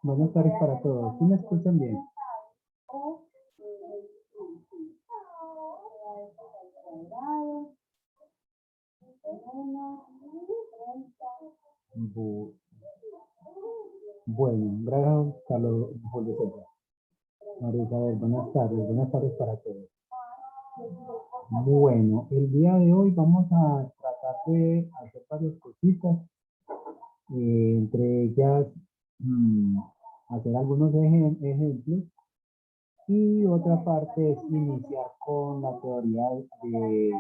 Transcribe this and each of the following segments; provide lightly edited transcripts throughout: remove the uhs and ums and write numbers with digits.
Buenas tardes para todos. ¿Sí me escuchan bien? Bu- Bueno, gracias, Carlos Julio César. María Isabel, buenas tardes para todos. Bueno, el día de hoy vamos a tratar de hacer varias cositas, entre ellas hacer algunos ejemplos y otra parte es iniciar con la teoría de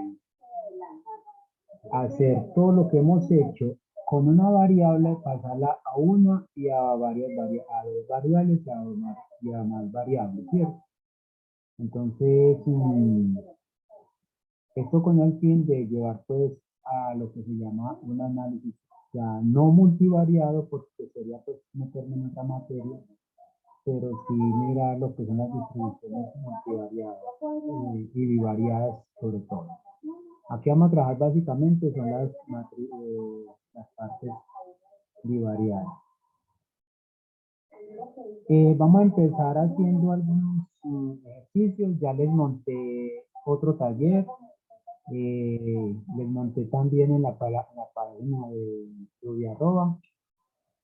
hacer todo lo que hemos hecho con una variable, pasarla a una y a a dos variables y a más variables, ¿cierto? Entonces, esto con el fin de llevar pues a lo que se llama un análisis ya no multivariado, porque sería pues meterme en otra materia, pero sí mirar lo que son las distribuciones multivariadas y bivariadas sobre todo. Aquí vamos a trabajar básicamente son las partes bivariadas. Vamos a empezar haciendo algunos ejercicios. Ya les monté otro taller. Les monté también en la página de Estudiarroba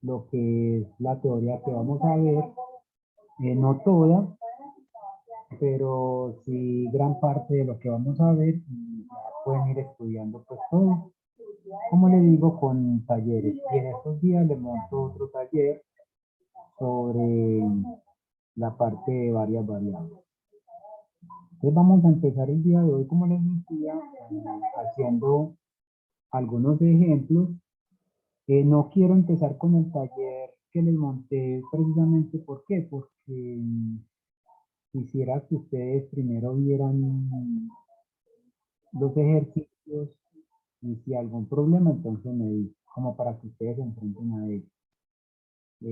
lo que es la teoría que vamos a ver. No toda, pero sí gran parte de lo que vamos a ver y ya pueden ir estudiando pues todo. Como le digo, con talleres. Y en estos días les monto otro taller sobre la parte de varias variables. Entonces vamos a empezar el día de hoy, como les decía, haciendo algunos ejemplos. No quiero empezar con el taller que les monté precisamente, ¿por qué? Porque quisiera que ustedes primero vieran los ejercicios y si hay algún problema, entonces me dicen, como para que ustedes se enfrenten a ellos.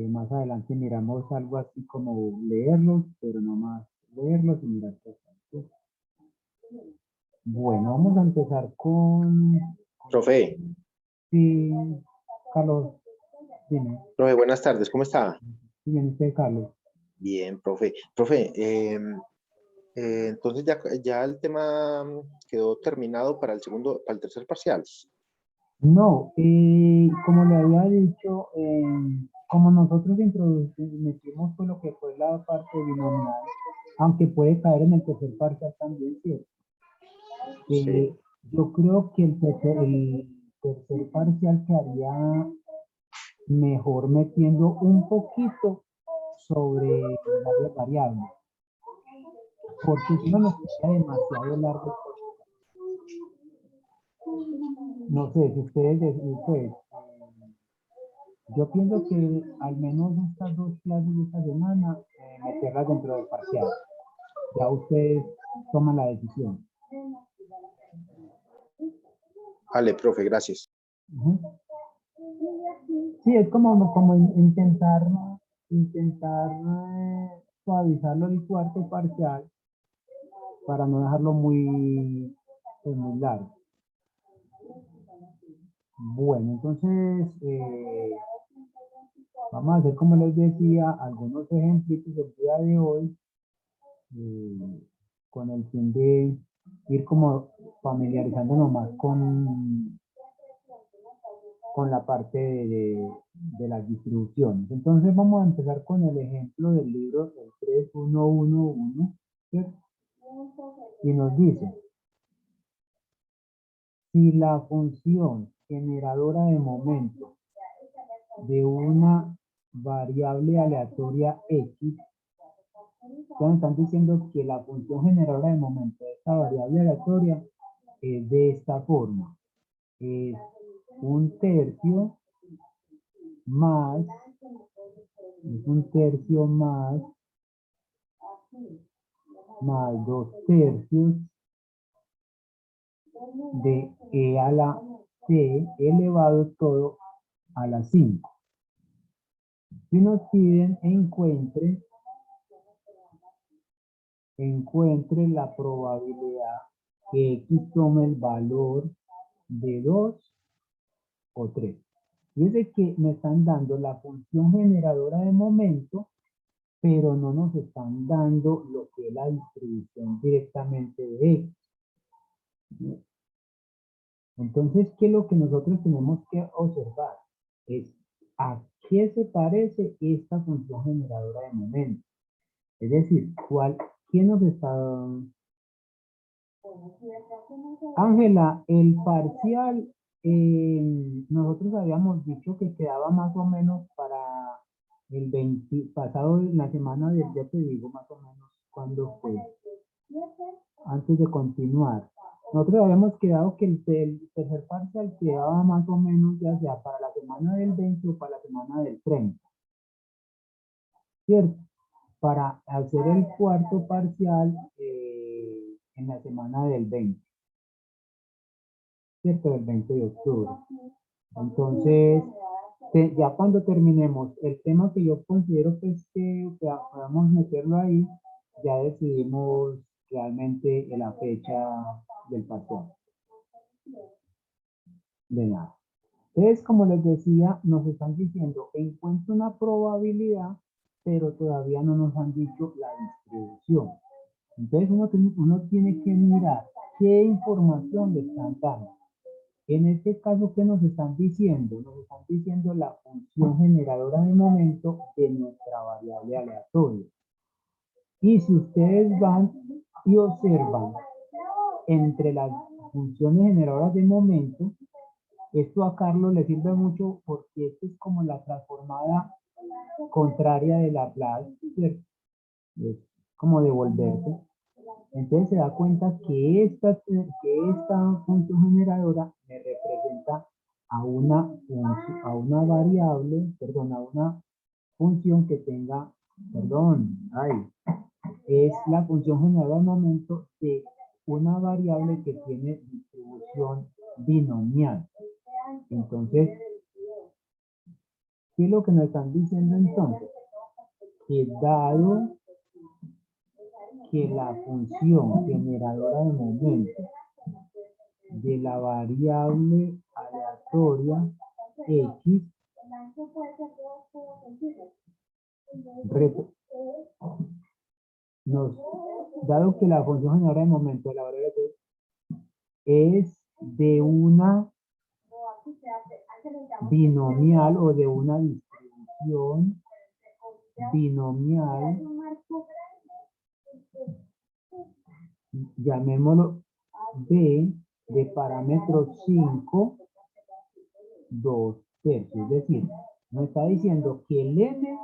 Más adelante miramos algo así como leerlos, pero no más leerlos y mirar qué tal. Bueno, vamos a empezar con... Profe, Sí, Carlos, dime. profe, buenas tardes, ¿cómo está? Bien, usted, Carlos. Bien, profe. Profe, entonces ya el tema quedó terminado para para el tercer parcial. No, como le había dicho, como nosotros metimos con lo que fue la parte binomial, aunque puede caer en el tercer parcial también, ¿cierto? Sí. Yo creo que el tercer parcial quedaría mejor metiendo un poquito sobre varias variables, porque si no nos queda demasiado largo. No sé si ustedes, pues, Yo pienso que al menos estas dos clases de esta semana, meterlas dentro del parcial. Ya ustedes toman la decisión. Vale, profe, gracias. Ujú. Sí, es como intentar suavizarlo el cuarto parcial para no dejarlo muy, pues, muy largo. Bueno, entonces vamos a hacer, como les decía, algunos ejemplos del día de hoy con el fin de ir como familiarizándonos más con la parte de las distribuciones. Entonces vamos a empezar con el ejemplo del libro el 3111, ¿cierto? Y nos dice, si la función generadora de momento de una variable aleatoria X, ya me están diciendo que la función generadora de momento de esta variable aleatoria es de esta forma. Es 1/3 más, es 1/3 más 2/3 de e a la c elevado todo a la 5. Si nos piden encuentre la probabilidad que X tome el valor de 2 o 3. Fíjense que me están dando la función generadora de momento, pero no nos están dando lo que es la distribución directamente de X. Entonces, ¿qué es lo que nosotros tenemos que observar? Es a qué se parece esta función generadora de momento. Es decir, ¿qué nos está... Ángela, el parcial, nosotros habíamos dicho que quedaba más o menos para el 20, pasado la semana del, ya te digo más o menos cuándo fue, antes de continuar. Nosotros habíamos quedado que el tercer parcial quedaba más o menos ya sea para la semana del 20 o para la semana del 30. ¿Cierto? Para hacer el cuarto parcial en la semana del 20. ¿Cierto? El 20 de octubre. Entonces, ya cuando terminemos el tema que yo considero pues, que podamos meterlo ahí, ya decidimos realmente la fecha del parcial. De nada. Entonces, como les decía, nos están diciendo, encuentra una probabilidad, pero todavía no nos han dicho la distribución. Entonces, uno tiene que mirar qué información le están dando. En este caso, ¿qué nos están diciendo? Nos están diciendo la función generadora de momento de nuestra variable aleatoria. Y si ustedes van y observan entre las funciones generadoras de momento, esto a Carlos le sirve mucho porque esto es como la transformada contraria de Laplace, ¿cierto? Es como devolverse. Entonces se da cuenta que esta función generadora me representa a una variable, perdón, a una función que tenga, es la función generadora de momento de una variable que tiene distribución binomial. Entonces, ¿qué es lo que nos están diciendo entonces? Que dado que la función generadora de momento de la variable aleatoria X dado que la función generadora de momento de la variable aleatoria es de una binomial o de una distribución binomial, llamémoslo B de parámetro 5, 2/3. Es decir, nos está diciendo que el M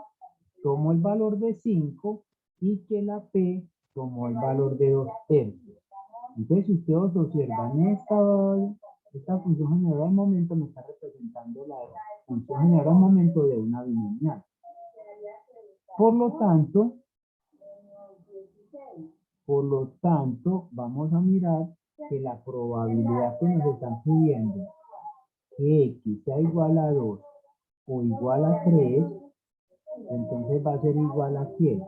tomó el valor de 5 y que la P tomó el valor de 2/3. Entonces, si ustedes observan esta función generadora de momento me está representando función generadora de momento de una binomial. Por lo tanto, vamos a mirar que la probabilidad que nos están pidiendo que x sea igual a 2 o igual a 3, entonces va a ser igual a ¿qué?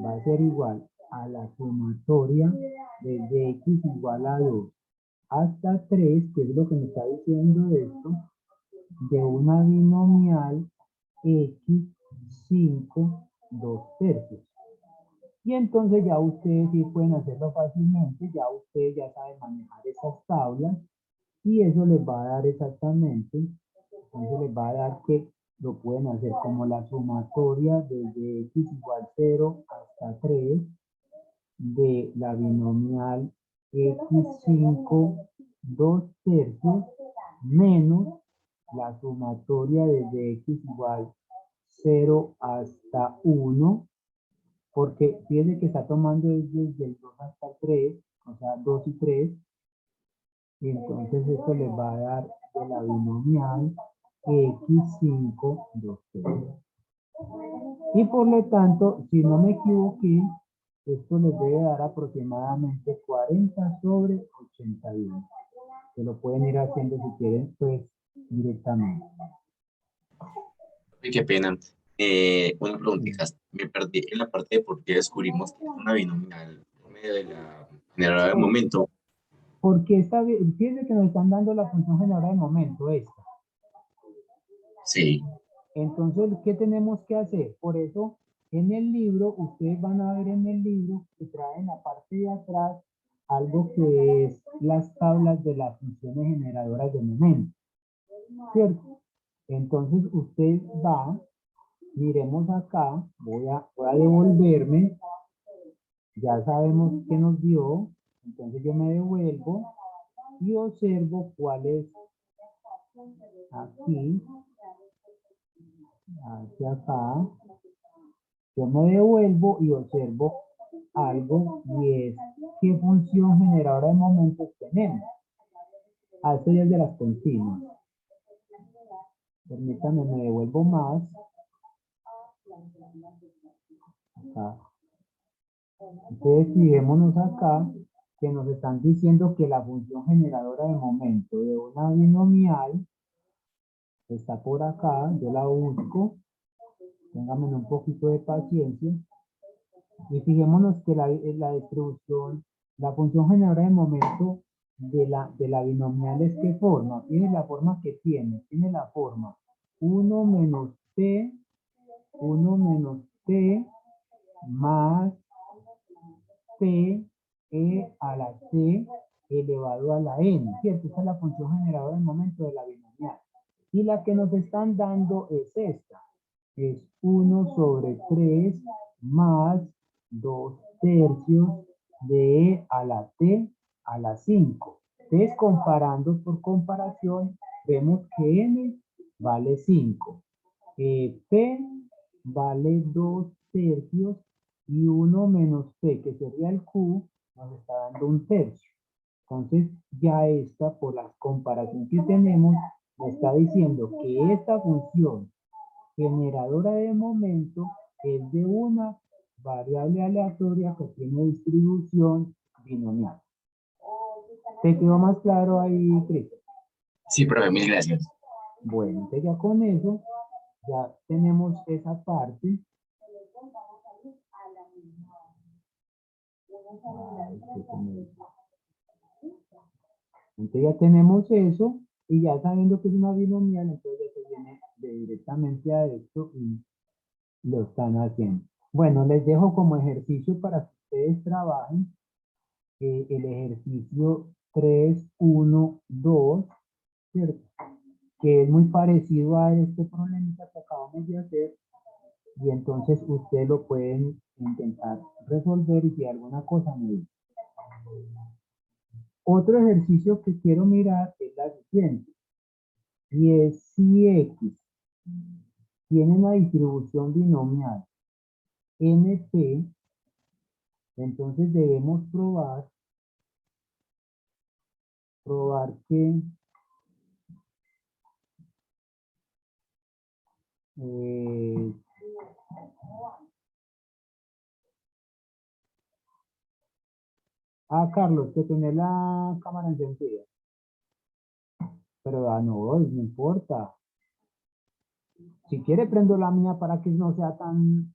Va a ser igual a la sumatoria desde x igual a 2 hasta 3, que es lo que me está diciendo esto, de una binomial x5, 2/3. Y entonces ya ustedes sí pueden hacerlo fácilmente, ya ustedes ya saben manejar esas tablas y eso les va a dar exactamente, entonces les va a dar que lo pueden hacer como la sumatoria desde x igual 0 hasta 3 de la binomial x5, 2/3 menos la sumatoria desde x igual 0 hasta 1, porque fíjense que está tomando desde el 2 hasta el 3, o sea, 2 y 3, y entonces esto les va a dar de la binomial x5, 2/3. Y por lo tanto, si no me equivoqué, esto les debe dar aproximadamente 40/81. Se lo pueden ir haciendo si quieren, pues, directamente. Uy, qué pena. Una preguntita. Me perdí en la parte de por qué descubrimos que es una binomial por medio de la generadora de momento. Porque fíjense que nos están dando la función generadora de momento, esta. Sí. Entonces, ¿qué tenemos que hacer? Por eso, en el libro, ustedes van a ver en el libro que trae en la parte de atrás algo que es las tablas de las funciones generadoras de momento, ¿cierto? Entonces, usted va, miremos acá, voy a devolverme, ya sabemos qué nos dio, entonces yo me devuelvo y observo cuál es aquí, hacia acá. Yo me devuelvo y observo algo y es qué función generadora de momentos tenemos. Esto ya es de las continuas. Permítanme, me devuelvo más. Acá. Entonces, fijémonos acá que nos están diciendo que la función generadora de momento de una binomial está por acá. Yo la busco. Ténganme un poquito de paciencia. Y fijémonos que la distribución, la función generadora de momento de la binomial es qué forma. Tiene la forma que tiene. Tiene la forma 1 menos t más t a la t elevado a la n, ¿cierto? Esa es la función generadora de momento de la binomial. Y la que nos están dando es esta. Es 1/3 más 2/3 de e a la t a la 5. Entonces, comparando por comparación, vemos que n vale 5. P vale 2/3 y 1 menos P, que sería el Q, nos está dando 1/3. Entonces, ya esta, por la comparación que tenemos, me está diciendo que esta función generadora de momento es de una variable aleatoria que tiene distribución binomial. ¿Te quedó más claro ahí, Cristian? Sí, profe, mil gracias. Bueno, entonces ya con eso, ya tenemos esa parte. Entonces ya tenemos eso, y ya sabiendo que es una binomial, entonces ya se viene directamente a esto y lo están haciendo. Bueno, les dejo como ejercicio para que ustedes trabajen el ejercicio 3.1.2, ¿cierto? Que es muy parecido a este problemita que acabamos de hacer, y entonces ustedes lo pueden intentar resolver y si hay alguna cosa me dice. Otro ejercicio que quiero mirar es la siguiente, y es si X tiene una distribución binomial NP, entonces debemos probar que Eh, Carlos, que tiene la cámara encendida. Pero no importa. Si quiere, prendo la mía para que no sea tan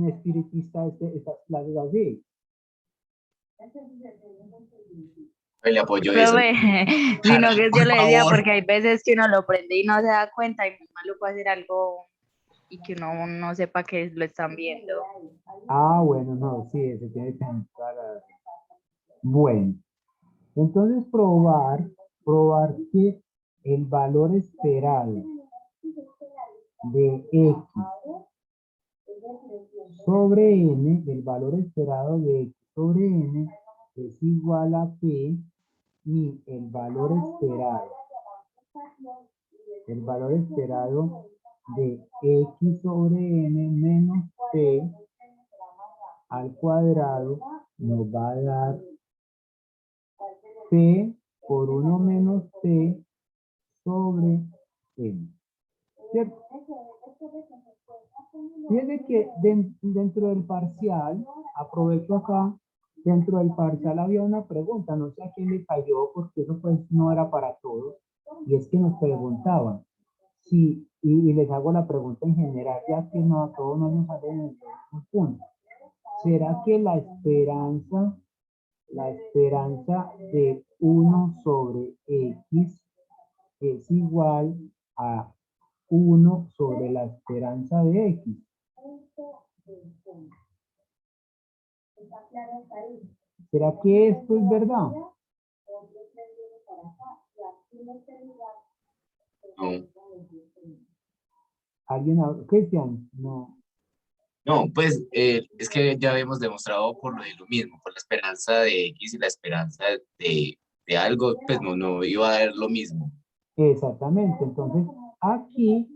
espiritista estas clases así. Le apoyo eso. Profe, sino que yo Por le decía, favor. porque hay veces que uno lo prende y no se da cuenta y muy maluco hacer algo y que uno no sepa que lo están viendo. Bueno, no, sí, ese tiene que entrar. Bueno, entonces probar que el valor esperado de X sobre N, el valor esperado de X sobre N es igual a P y el valor esperado de X sobre N menos P al cuadrado nos va a dar P por 1 menos P sobre N. ¿Cierto? Fíjense que dentro del parcial, aprovecho acá, dentro del parcial había una pregunta, no sé a quién le cayó porque eso pues no era para todos, y es que nos preguntaban si, y les hago la pregunta en general, ya que no a todos no nos salen en el punto. ¿Será que la esperanza de 1 sobre X es igual a 1 sobre la esperanza de X? ¿Será que esto es verdad? No. ¿Alguien? Cristian, no. No, pues es que ya habíamos demostrado por lo mismo, por la esperanza de X y la esperanza de algo, pues no iba a dar lo mismo. Exactamente. Entonces, aquí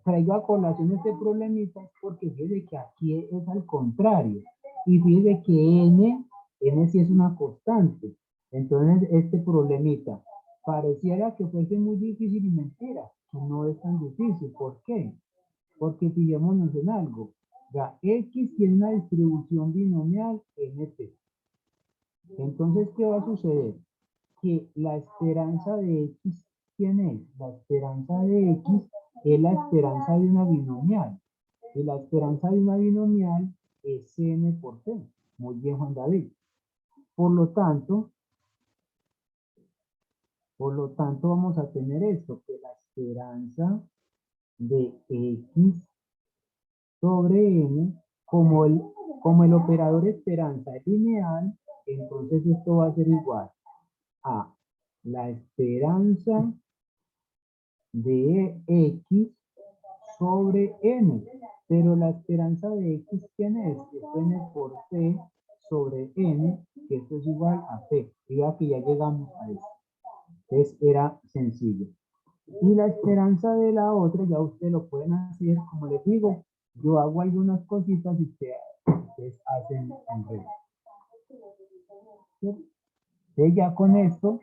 traigo a colación este problemita porque fíjese que aquí es al contrario. Y fíjese que N sí es una constante. Entonces, este problemita pareciera que fuese muy difícil y mentira, que no es tan difícil. ¿Por qué? Porque fijémonos en algo. Ya, X tiene una distribución binomial NP. Entonces, ¿qué va a suceder? Que la esperanza de X, ¿quién es? La esperanza de X es la esperanza de una binomial. Y la esperanza de una binomial es N por T. Muy bien, Juan David. Por lo tanto, vamos a tener esto, que la esperanza de X sobre N, como el operador esperanza es lineal, entonces esto va a ser igual a la esperanza de X sobre N. Pero la esperanza de X, ¿quién es? Es N por T sobre N, que esto es igual a P. Y vea que ya llegamos a eso. Entonces era sencillo. Y la esperanza de la otra, ya ustedes lo pueden hacer, como les digo, yo hago algunas cositas y ustedes hacen el resto. Entonces ya con esto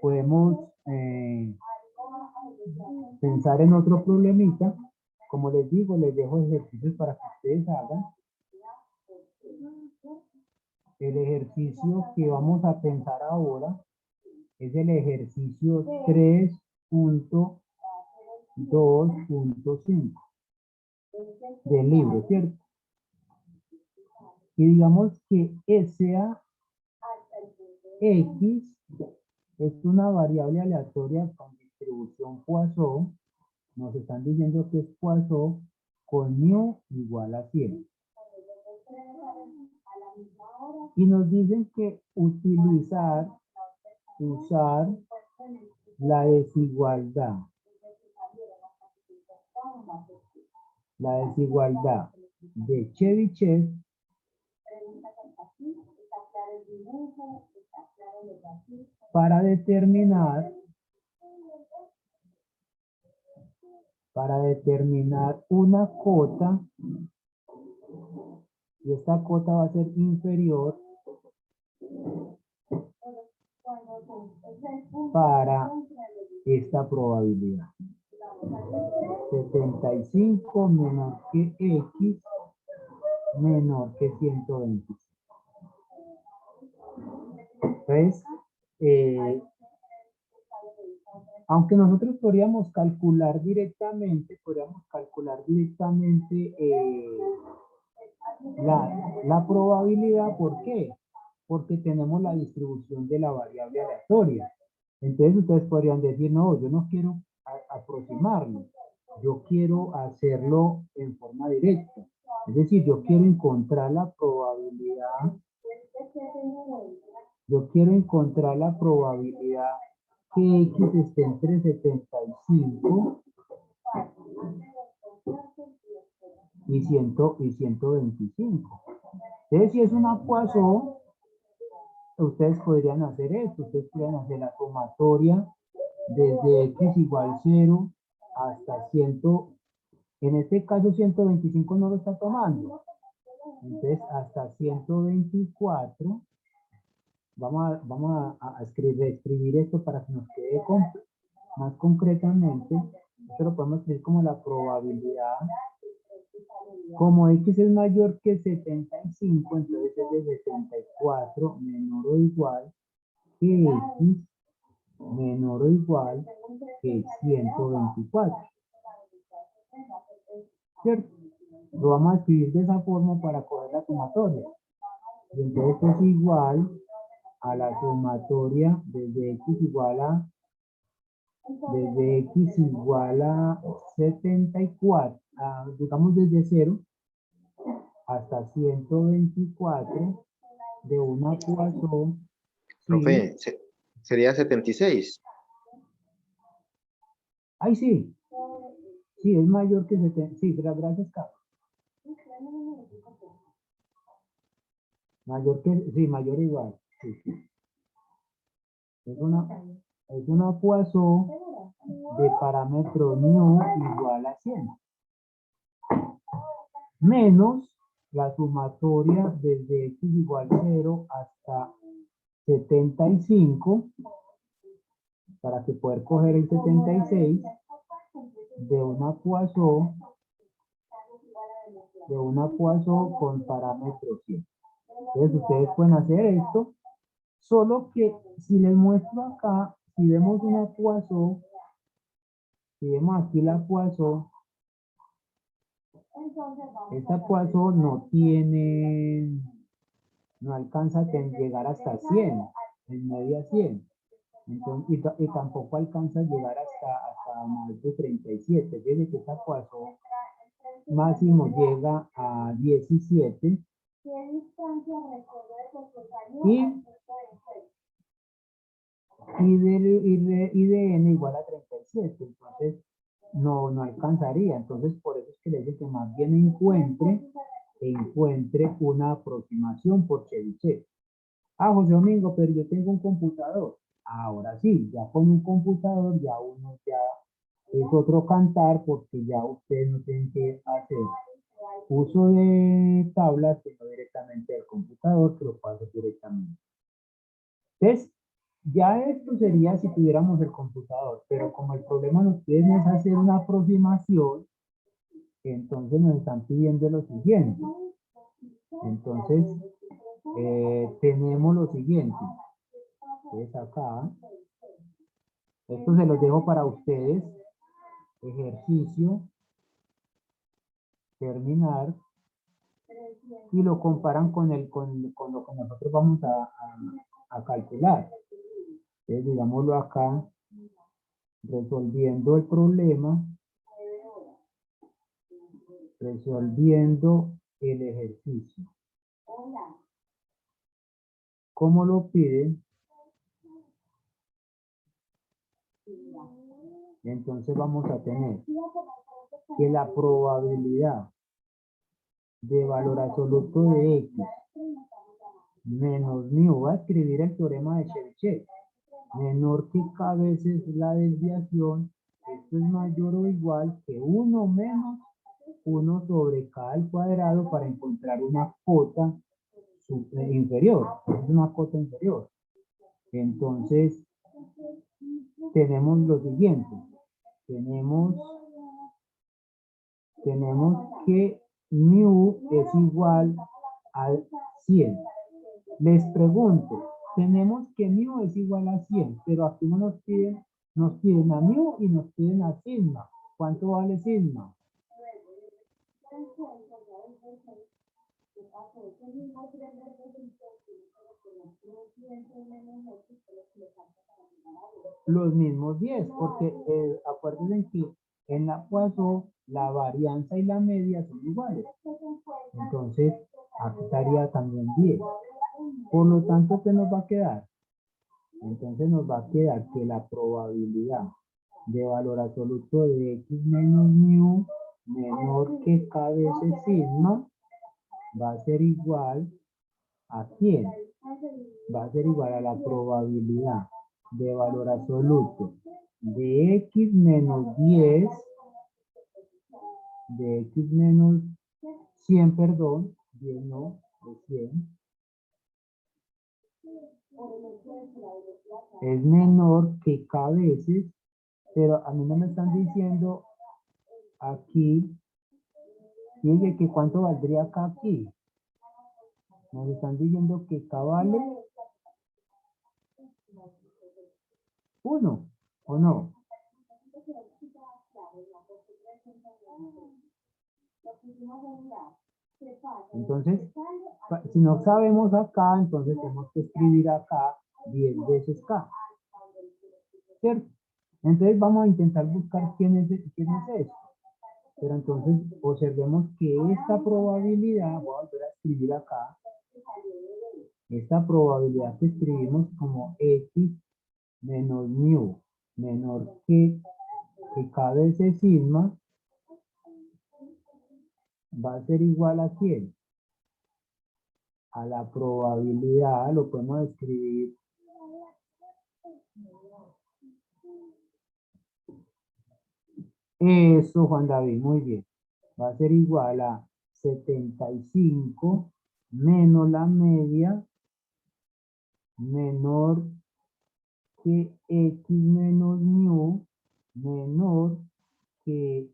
podemos pensar en otro problemita. Como les digo, les dejo ejercicios para que ustedes hagan. El ejercicio que vamos a pensar ahora es el ejercicio 3.2.5 del libro, ¿cierto? Y digamos que SA X es una variable aleatoria con distribución Poisson. Nos están diciendo que es Poisson con mu igual a 100. Y nos dicen que usar la desigualdad. La desigualdad de Chebyshev para determinar una cota, y esta cota va a ser inferior para esta probabilidad. 75 menor que X menor que 125. Entonces, aunque nosotros podríamos calcular directamente, la probabilidad. ¿Por qué? Porque tenemos la distribución de la variable aleatoria. Entonces ustedes podrían decir, no, yo no quiero aproximarlo, yo quiero hacerlo en forma directa. Es decir, yo quiero encontrar la probabilidad, que X esté entre 75 y 125. Entonces, si es una Poisson, ustedes podrían hacer esto. Ustedes podrían hacer la sumatoria desde X igual 0 hasta 100. En este caso, 125 no lo está tomando. Entonces, hasta 124. Vamos a escribir esto para que nos quede más concretamente. Esto lo podemos escribir como la probabilidad. Como X es mayor que 75, entonces es de 74 menor o igual que X menor o igual que 124. ¿Cierto? Lo vamos a escribir de esa forma para coger la sumatoria. Y entonces es igual a la sumatoria desde X igual a 74, digamos desde 0 hasta 124 de una Poisson. Profe, sería 76. Ay, sí. Sí, es mayor que 70. Sí, gracias, Carlos. Mayor o igual. Sí. Es una Poisson de parámetro nu igual a 100. Menos la sumatoria desde X igual 0 hasta 75, para que poder coger el 76 de una Poisson con parámetro 100. Entonces ustedes pueden hacer esto, solo que si les muestro acá, si vemos una Poisson, si vemos aquí la Poisson, esta Poisson no alcanza a llegar hasta 100, en media 100. Entonces, y tampoco alcanza a llegar hasta más de 37. Desde que esta Poisson máximo llega a 17. Y de n igual a 37. Entonces, no alcanzaría. Entonces, por eso es que le dice que más bien encuentre una aproximación por Chebyshev. José Domingo, pero yo tengo un computador. Ahora sí, ya con un computador ya uno ya es otro cantar, porque ya ustedes no tienen que hacer uso de tablas, sino directamente del computador, que lo paso directamente. Entonces, ya esto sería si tuviéramos el computador, pero como el problema nos piden es hacer una aproximación, entonces nos están pidiendo lo siguiente. Entonces, tenemos lo siguiente. Entonces acá, esto se los dejo para ustedes. Ejercicio, terminar, y lo comparan con lo que nosotros vamos a calcular. Entonces, digámoslo acá, resolviendo el problema, resolviendo el ejercicio. ¿Cómo lo piden? Entonces vamos a tener que la probabilidad de valor absoluto de X menos mu, voy a escribir el teorema de Chebyshev, menor que K veces la desviación, esto es mayor o igual que 1 menos 1 sobre K al cuadrado, para encontrar una cota inferior. Es una cota inferior. Entonces, tenemos lo siguiente. Tenemos tenemos que mu es igual al 100. Les pregunto, tenemos que mu es igual a 100, pero aquí no nos piden a mu y nos piden a sigma. ¿Cuánto vale sigma? Los mismos 10, porque acuérdense que en la Poisson la varianza y la media son iguales. Entonces, aquí estaría también 10. Por lo tanto, ¿qué nos va a quedar? Entonces nos va a quedar que la probabilidad de valor absoluto de x menos mu menor que k veces sigma va a ser igual a ¿quién? Va a ser igual a la probabilidad de valor absoluto de x menos 10, de x menos 100, perdón, 10 no, de 100, es menor que k veces, pero a mí no me están diciendo aquí, fíjense que cuánto valdría k aquí. Nos están diciendo que k vale 1, ¿o no? Entonces, si no sabemos acá, entonces tenemos que escribir acá 10 veces k, ¿cierto? Entonces vamos a intentar buscar quién es esto. Pero entonces observemos que esta probabilidad, voy a volver a escribir acá, esta probabilidad que escribimos como x menos mu menor que k veces sigma va a ser igual a ¿quién? A la probabilidad, lo podemos escribir eso, Juan David, muy bien. Va a ser igual a 75 menos la media menor que x menos mu menor que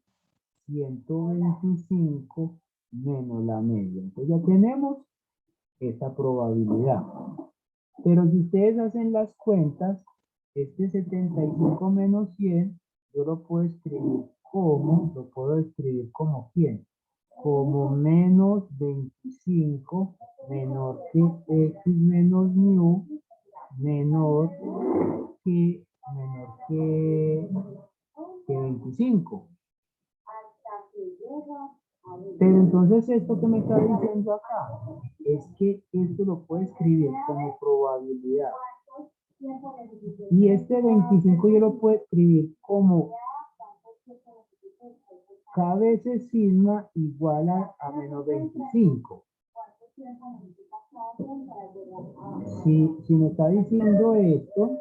125 menos la media. Entonces ya tenemos esta probabilidad. Pero si ustedes hacen las cuentas, este 75 menos 100, yo lo puedo escribir como ¿quién? Como menos 25 menor que x menos mu menor que 25. Pero entonces esto que me está diciendo acá es que esto lo puedo escribir como probabilidad. Y este 25 yo lo puedo escribir como k veces sigma igual a menos 25. Si me está diciendo esto,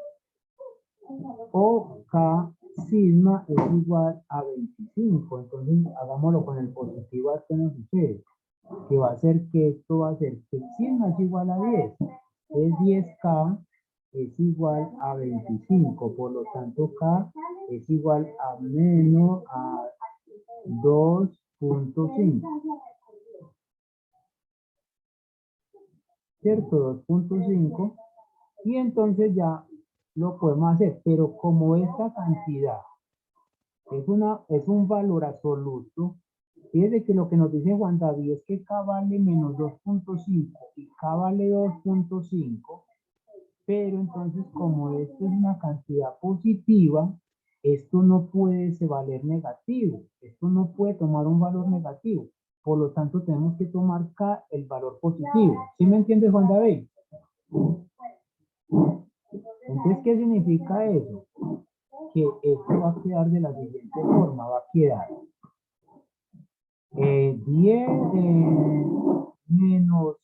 o k sigma es igual a 25. Entonces hagámoslo con el positivo a que nos sucede. Que va a ser que esto va a ser que sigma es igual a 10. Es 10k es igual a 25. Por lo tanto, k es igual a menos a 2.5. ¿Cierto? 2.5. Y entonces ya lo podemos hacer. Pero como esta cantidad es un valor absoluto, fíjense que lo que nos dice Juan David es que K vale menos 2.5 y K vale 2.5, pero entonces como esto es una cantidad positiva, esto no puede valer negativo, esto no puede tomar un valor negativo, por lo tanto tenemos que tomar K el valor positivo. ¿Sí me entiendes, Juan David? Entonces, ¿qué significa eso? Que esto va a quedar de la siguiente forma, va a quedar 10 menos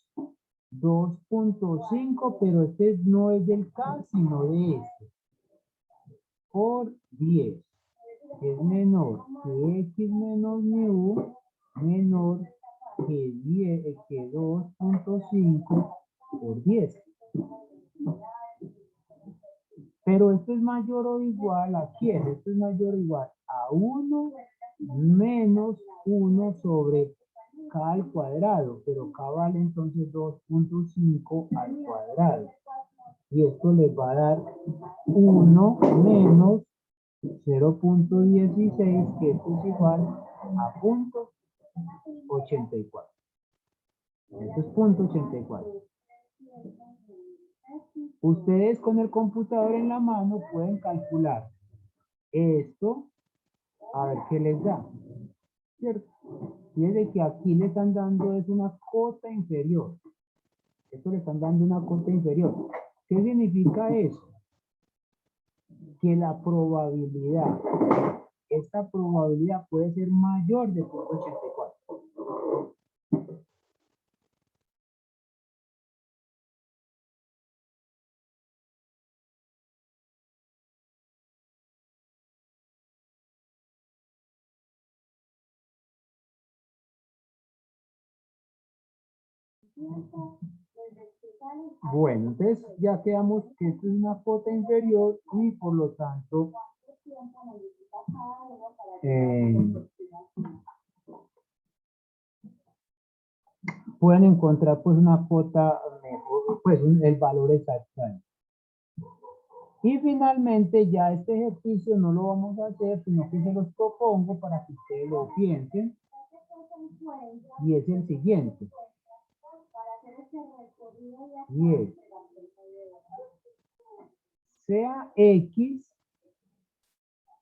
2.5, pero este no es del K, sino de este, por 10, es menor que x menos mu, menor que 2.5 por 10. Pero esto es mayor o igual a ¿quién? Esto es mayor o igual a 1 menos 1 sobre k al cuadrado, pero k vale entonces 2.5 al cuadrado. Y esto les va a dar 1 menos 0.16, que esto es igual a 0.84. Esto es 0.84. Ustedes con el computador en la mano pueden calcular esto, a ver qué les da, ¿cierto? Fíjense que aquí le están dando es una cota inferior. Esto le están dando una cota inferior. ¿Qué significa eso? Que la probabilidad, esta probabilidad puede ser mayor de 0.84. Bueno, entonces ya quedamos que esto es una cota inferior y por lo tanto pueden encontrar pues una cota mejor, pues el valor exacto. Y finalmente ya este ejercicio no lo vamos a hacer, sino que se los propongo para que ustedes lo piensen. Y es el siguiente. Y es, sea X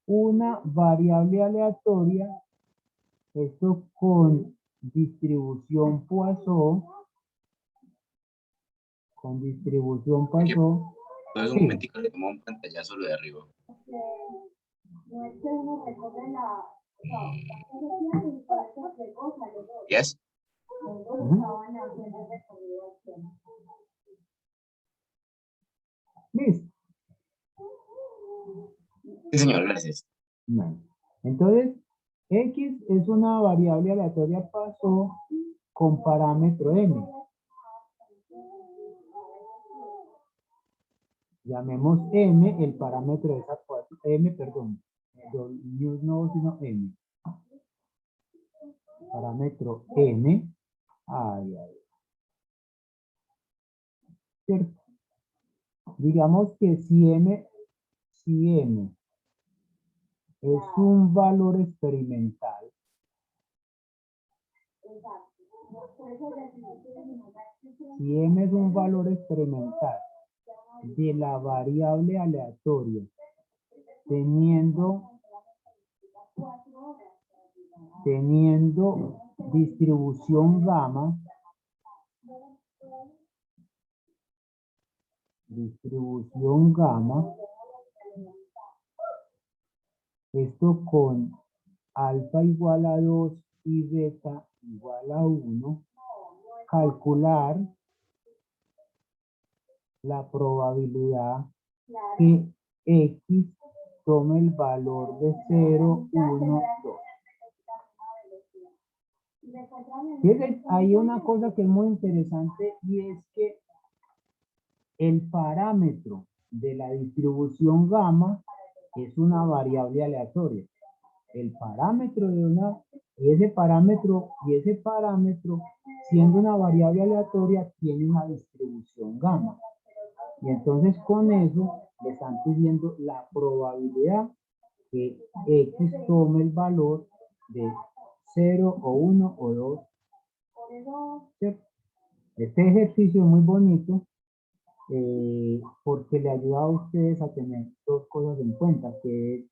una variable aleatoria, esto con distribución Poisson, Entonces, un sí. momentico, le tomo un pantallazo lo de arriba. Yes. Listo. Sí, señor, gracias. Bueno, entonces, X es una variable aleatoria Poisson con parámetro M. Llamemos M el parámetro de esa M, perdón, no, sino M. Parámetro N. ¿Cierto? Digamos que si M es un valor experimental, si M es un valor experimental de la variable aleatoria, teniendo distribución gamma, esto con alfa igual a 2 y beta igual a 1, calcular la probabilidad que X tome el valor de 0, 1, 2. Fíjense, hay una cosa que es muy interesante y es que el parámetro de la distribución gamma es una variable aleatoria. El parámetro de ese parámetro, siendo una variable aleatoria, tiene una distribución gamma. Y entonces con eso le están pidiendo la probabilidad que X tome el valor de 0 o 1 o 2. ¿Cierto? Este ejercicio es muy bonito porque le ayuda a ustedes a tener dos cosas en cuenta, que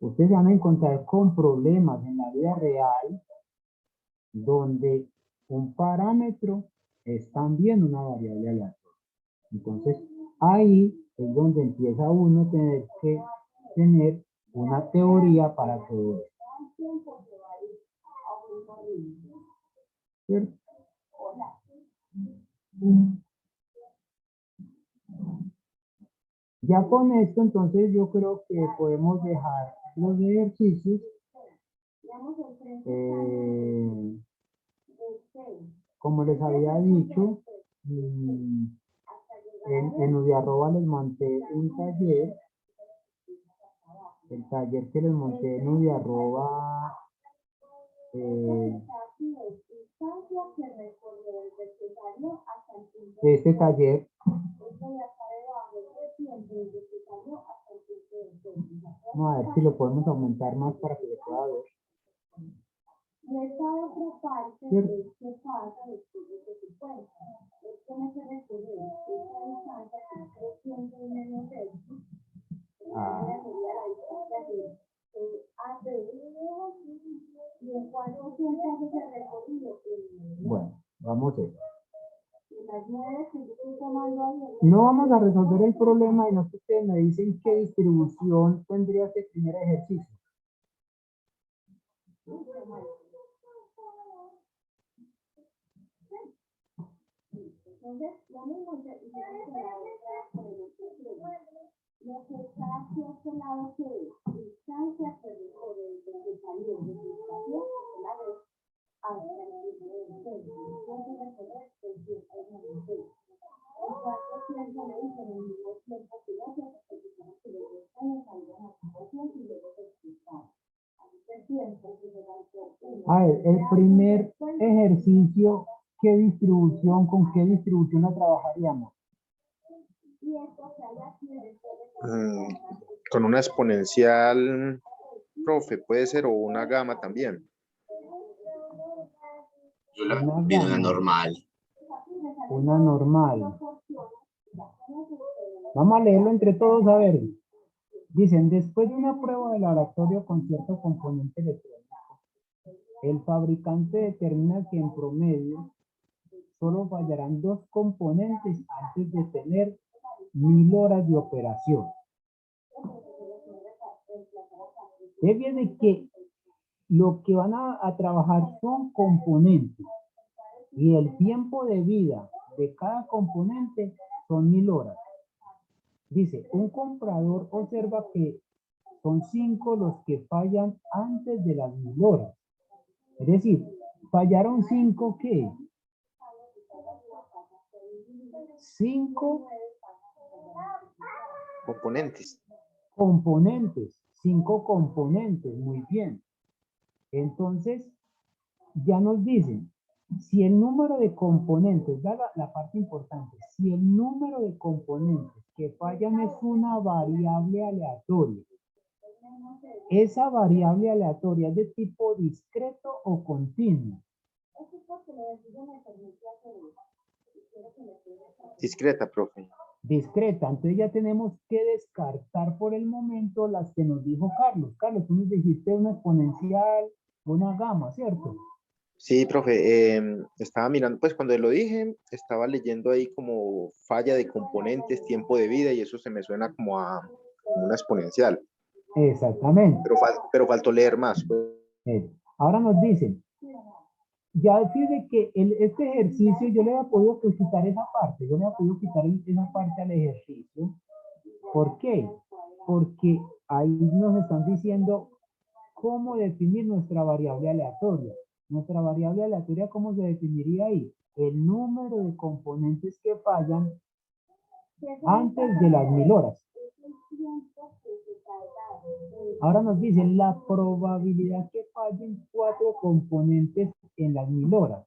ustedes se van a encontrar con problemas en la vida real donde un parámetro es también una variable aleatoria. Entonces, ahí es donde empieza uno a tener que tener una teoría para todo esto. ¿Cierto? Ya con esto, entonces, yo creo que podemos dejar los ejercicios. Como les había dicho, en Udiarroba les monté un taller. El taller que les monté en Udiarroba este taller. Vamos a ver si lo podemos aumentar más para que se pueda ver. ¿Cierto? Ah. Bueno, vamos a ver. No vamos a resolver el problema, y no que ustedes me dicen qué distribución tendría este primer ejercicio. A ver, el primer ejercicio, ¿con qué distribución la trabajaríamos? Con una exponencial, profe, puede ser, o una gama también. Yo la Una vi una gama. normal. Una normal. Vamos a leerlo entre todos a ver. Dicen, después de una prueba de laboratorio con cierto componente electrónico, el fabricante determina que en promedio solo fallarán 2 componentes antes de tener 1000 horas de operación. Fíjense que lo que van a trabajar son componentes y el tiempo de vida de cada componente son 1000 horas. Dice, un comprador observa que son 5 los que fallan antes de las 1000 horas. Es decir, fallaron 5 ¿qué? 5 Componentes. componentes. 5 componentes, muy bien. Entonces, ya nos dicen, si el número de componentes, da la parte importante, si el número de componentes que fallan es una variable aleatoria, esa variable aleatoria es de tipo discreto o continuo. Discreta, profe. Discreta, entonces ya tenemos que descartar por el momento las que nos dijo Carlos. Carlos, tú nos dijiste una exponencial, una gama, ¿cierto? Sí, profe, estaba mirando, pues cuando lo dije, estaba leyendo ahí como falla de componentes, tiempo de vida, y eso se me suena como a una exponencial. Exactamente. Pero faltó leer más. Ahora nos dicen, ya decide que este ejercicio yo le había podido quitar esa parte, yo le había podido quitar esa parte al ejercicio. ¿Por qué? Porque ahí nos están diciendo cómo definir nuestra variable aleatoria. Nuestra variable aleatoria, ¿cómo se definiría ahí? El número de componentes que fallan antes de las 1000 horas. Ahora nos dicen la probabilidad que fallen 4 componentes en las 1000 horas.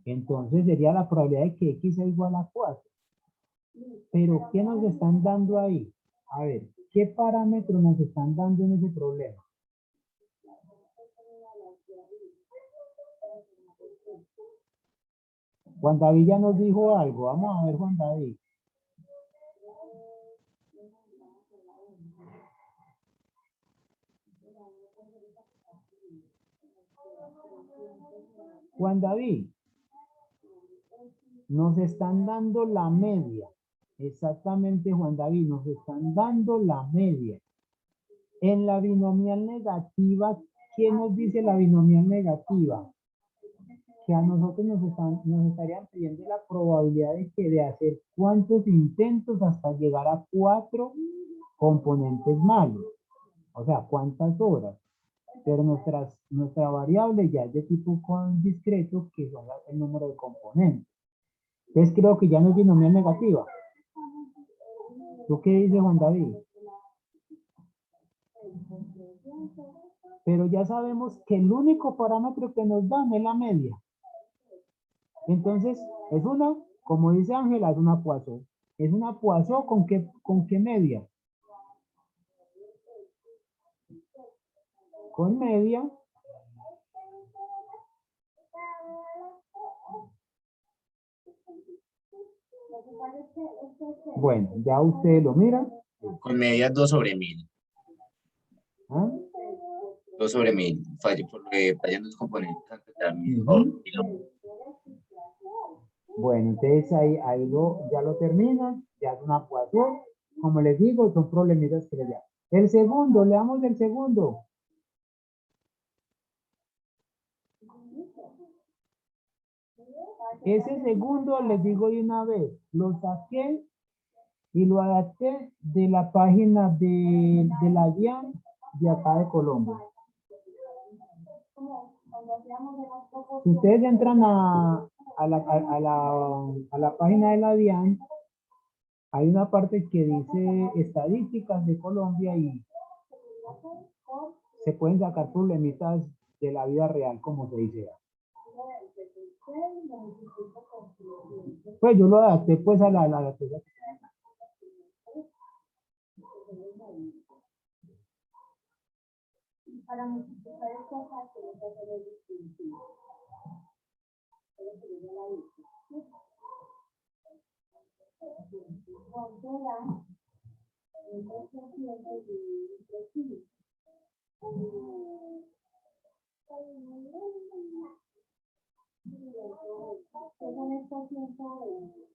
Entonces sería la probabilidad de que X sea igual a 4. Pero ¿qué nos están dando ahí? A ver, ¿qué parámetros nos están dando en ese problema? Juan David ya nos dijo algo. Vamos a ver, Juan David. Juan David, nos están dando la media. Exactamente, Juan David, nos están dando la media. En la binomial negativa, ¿qué nos dice la binomial negativa? Que a nosotros nos estarían pidiendo la probabilidad de hacer cuántos intentos hasta llegar a 4 componentes malos. O sea, cuántas horas. Pero nuestra variable ya es de tipo discreto, que son el número de componentes. Entonces creo que ya no es binomial negativa. ¿Tú qué dices, Juan David? pero ya sabemos que el único parámetro que nos dan es la media. Entonces, es una, como dice Ángela, es una Poisson. Es una Poisson con qué media. Con media. Bueno, ya ustedes lo miran. Con media 2 sobre 1000. ¿Ah? 2 sobre 1000. Fallo por lo que fallan los componentes. Ujú. Bueno, entonces ahí ya lo terminan, ya es una Poisson. Como les digo, son problemitas que le dan. El segundo, leamos el segundo. Ese segundo, les digo de una vez, lo saqué y lo adapté de la página de la DIAN de acá de Colombia. Si ustedes entran a la página de la DIAN, hay una parte que dice estadísticas de Colombia y se pueden sacar problemitas de la vida real, como se dice. Pues yo lo adapté pues a la para multiplicar estas factores de hacer el distintivo. ¿Cuánto da un 3% de impresión? ¿Qué son estos 120?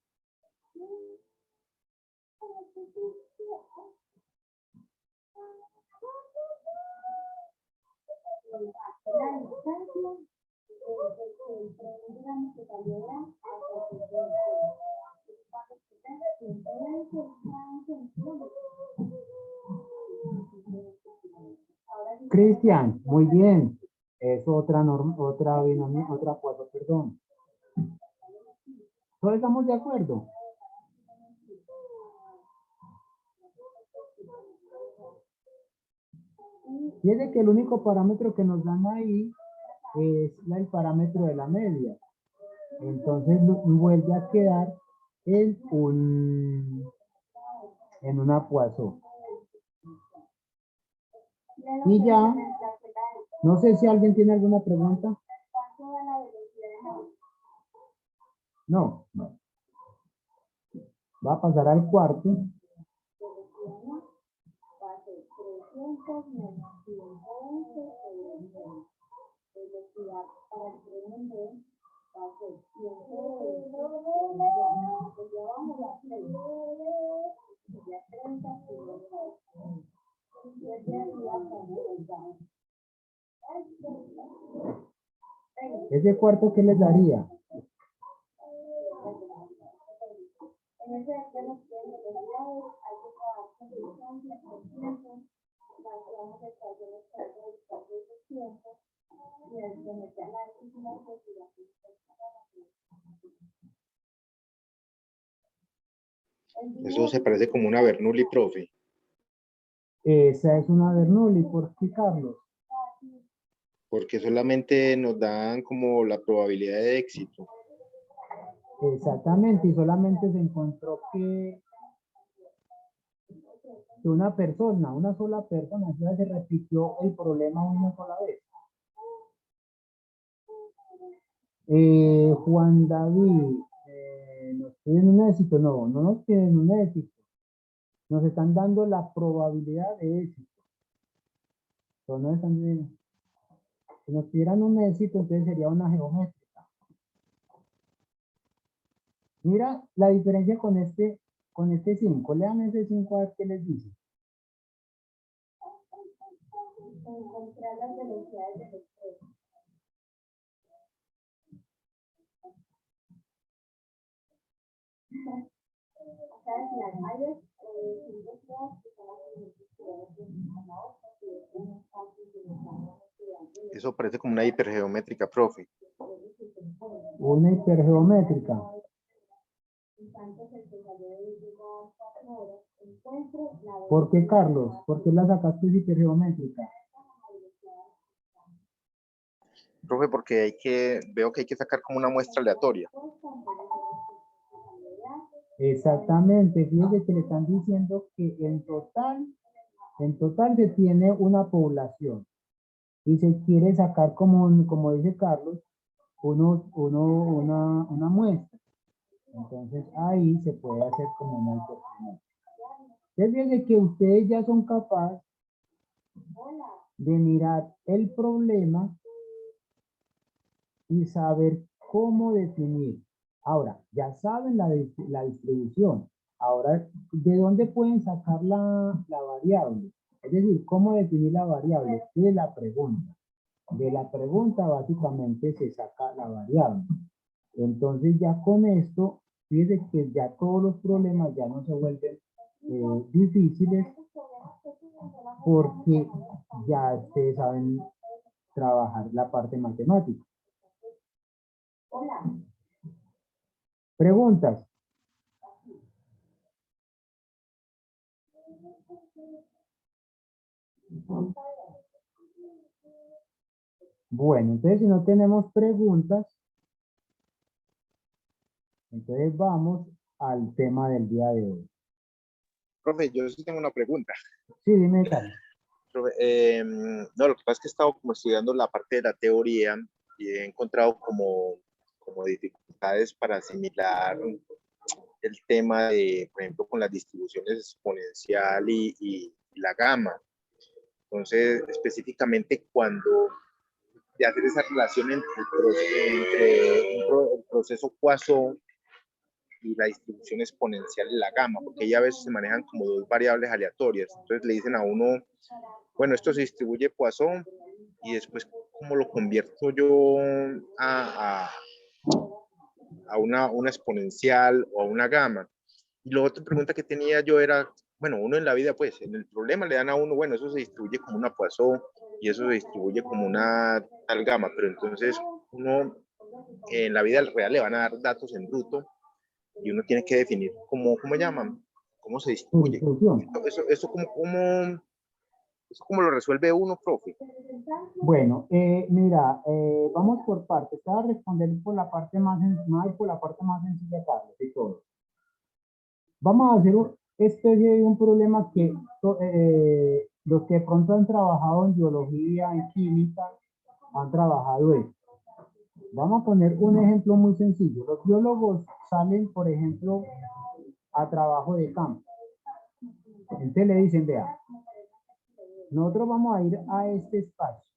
La distancia el tren, digamos que saliera hasta Cristian, muy bien. Es otra norma, otra binomio, otra cosa, perdón. ¿Todos estamos de acuerdo? Fíjense que el único parámetro que nos dan ahí es el parámetro de la media. Entonces vuelve a quedar en una Poisson. Y ya, no sé si alguien tiene alguna pregunta. No. Va a pasar al cuarto. Ese cuarto, ¿qué les daría? Eso se parece como una Bernoulli, profe. Esa es una Bernoulli, ¿por qué, Carlos? Porque solamente nos dan como la probabilidad de éxito. Exactamente, y solamente se encontró que una sola persona, o sea, se repitió el problema una sola vez. Juan David, nos piden un éxito, no nos piden un éxito, nos están dando la probabilidad de éxito. Entonces, no están bien. Si nos pidieran un éxito, entonces sería una geométrica. Mira la diferencia con este 5. Lean ese 5 a ver qué les dice. Encontrar las velocidades de los trenes. Eso parece como una hipergeométrica, profe. Una hipergeométrica. ¿Por qué, Carlos? ¿Por qué la sacaste hipergeométrica? Profe, porque veo que hay que sacar como una muestra aleatoria. Exactamente, fíjese que le están diciendo que en total se tiene una población y se quiere sacar como dice Carlos, una muestra. Entonces ahí se puede hacer como una interferencia. Entonces fíjense que ustedes ya son capaces de mirar el problema y saber cómo definir. Ahora, ya saben la distribución. Ahora, ¿de dónde pueden sacar la variable? Es decir, ¿cómo definir la variable? De la pregunta. De la pregunta básicamente se saca la variable. Entonces ya con esto, fíjense que ya todos los problemas ya no se vuelven difíciles porque ya ustedes saben trabajar la parte matemática. Preguntas. Bueno, entonces si no tenemos preguntas, entonces vamos al tema del día de hoy. Profe, yo sí tengo una pregunta. Sí, dime, Carlos. Profe, no, lo que pasa es que he estado como estudiando la parte de la teoría y he encontrado como dificultades para asimilar el tema de, por ejemplo, con las distribuciones exponencial y la gama. Entonces, específicamente cuando de hacer esa relación entre el proceso Poisson y la distribución exponencial de la gama, porque ya a veces se manejan como dos variables aleatorias. Entonces le dicen a uno, bueno, esto se distribuye Poisson y después cómo lo convierto yo a una exponencial o a una gama. Y la otra pregunta que tenía yo era, bueno, uno en la vida, pues, en el problema le dan a uno, bueno, eso se distribuye como una Poisson y eso se distribuye como una tal gama, pero entonces uno en la vida real le van a dar datos en bruto y uno tiene que definir cómo llaman, cómo se distribuye. Eso cómo lo resuelve uno, profe. Bueno, mira, vamos por partes. Te voy a responder por la parte más sencilla, Carlos, y todo. Vamos a hacer especie de un problema que los que de pronto han trabajado en biología, en química, han trabajado esto. Vamos a poner un ejemplo muy sencillo. Los biólogos salen, por ejemplo, a trabajo de campo. Entonces le dicen, vea, nosotros vamos a ir a este espacio.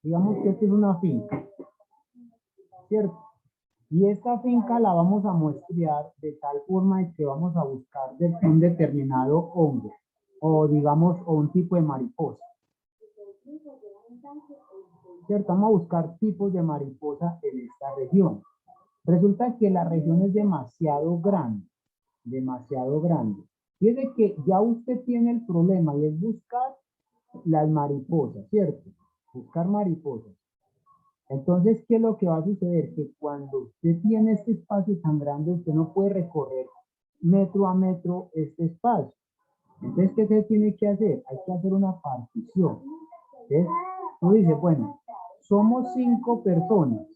Digamos que esta es una finca, ¿cierto? Y esta finca la vamos a muestrear de tal forma que vamos a buscar un determinado hongo, o digamos, o un tipo de mariposa. ¿Cierto? Vamos a buscar tipos de mariposa en esta región. Resulta que la región es demasiado grande, demasiado grande. Fíjese que ya usted tiene el problema y es buscar las mariposas, ¿cierto? Buscar mariposas. Entonces, ¿qué es lo que va a suceder? Que cuando usted tiene este espacio tan grande, usted no puede recorrer metro a metro este espacio. Entonces, ¿qué se tiene que hacer? Hay que hacer una partición. ¿Ves? Tú dices, bueno, somos 5 personas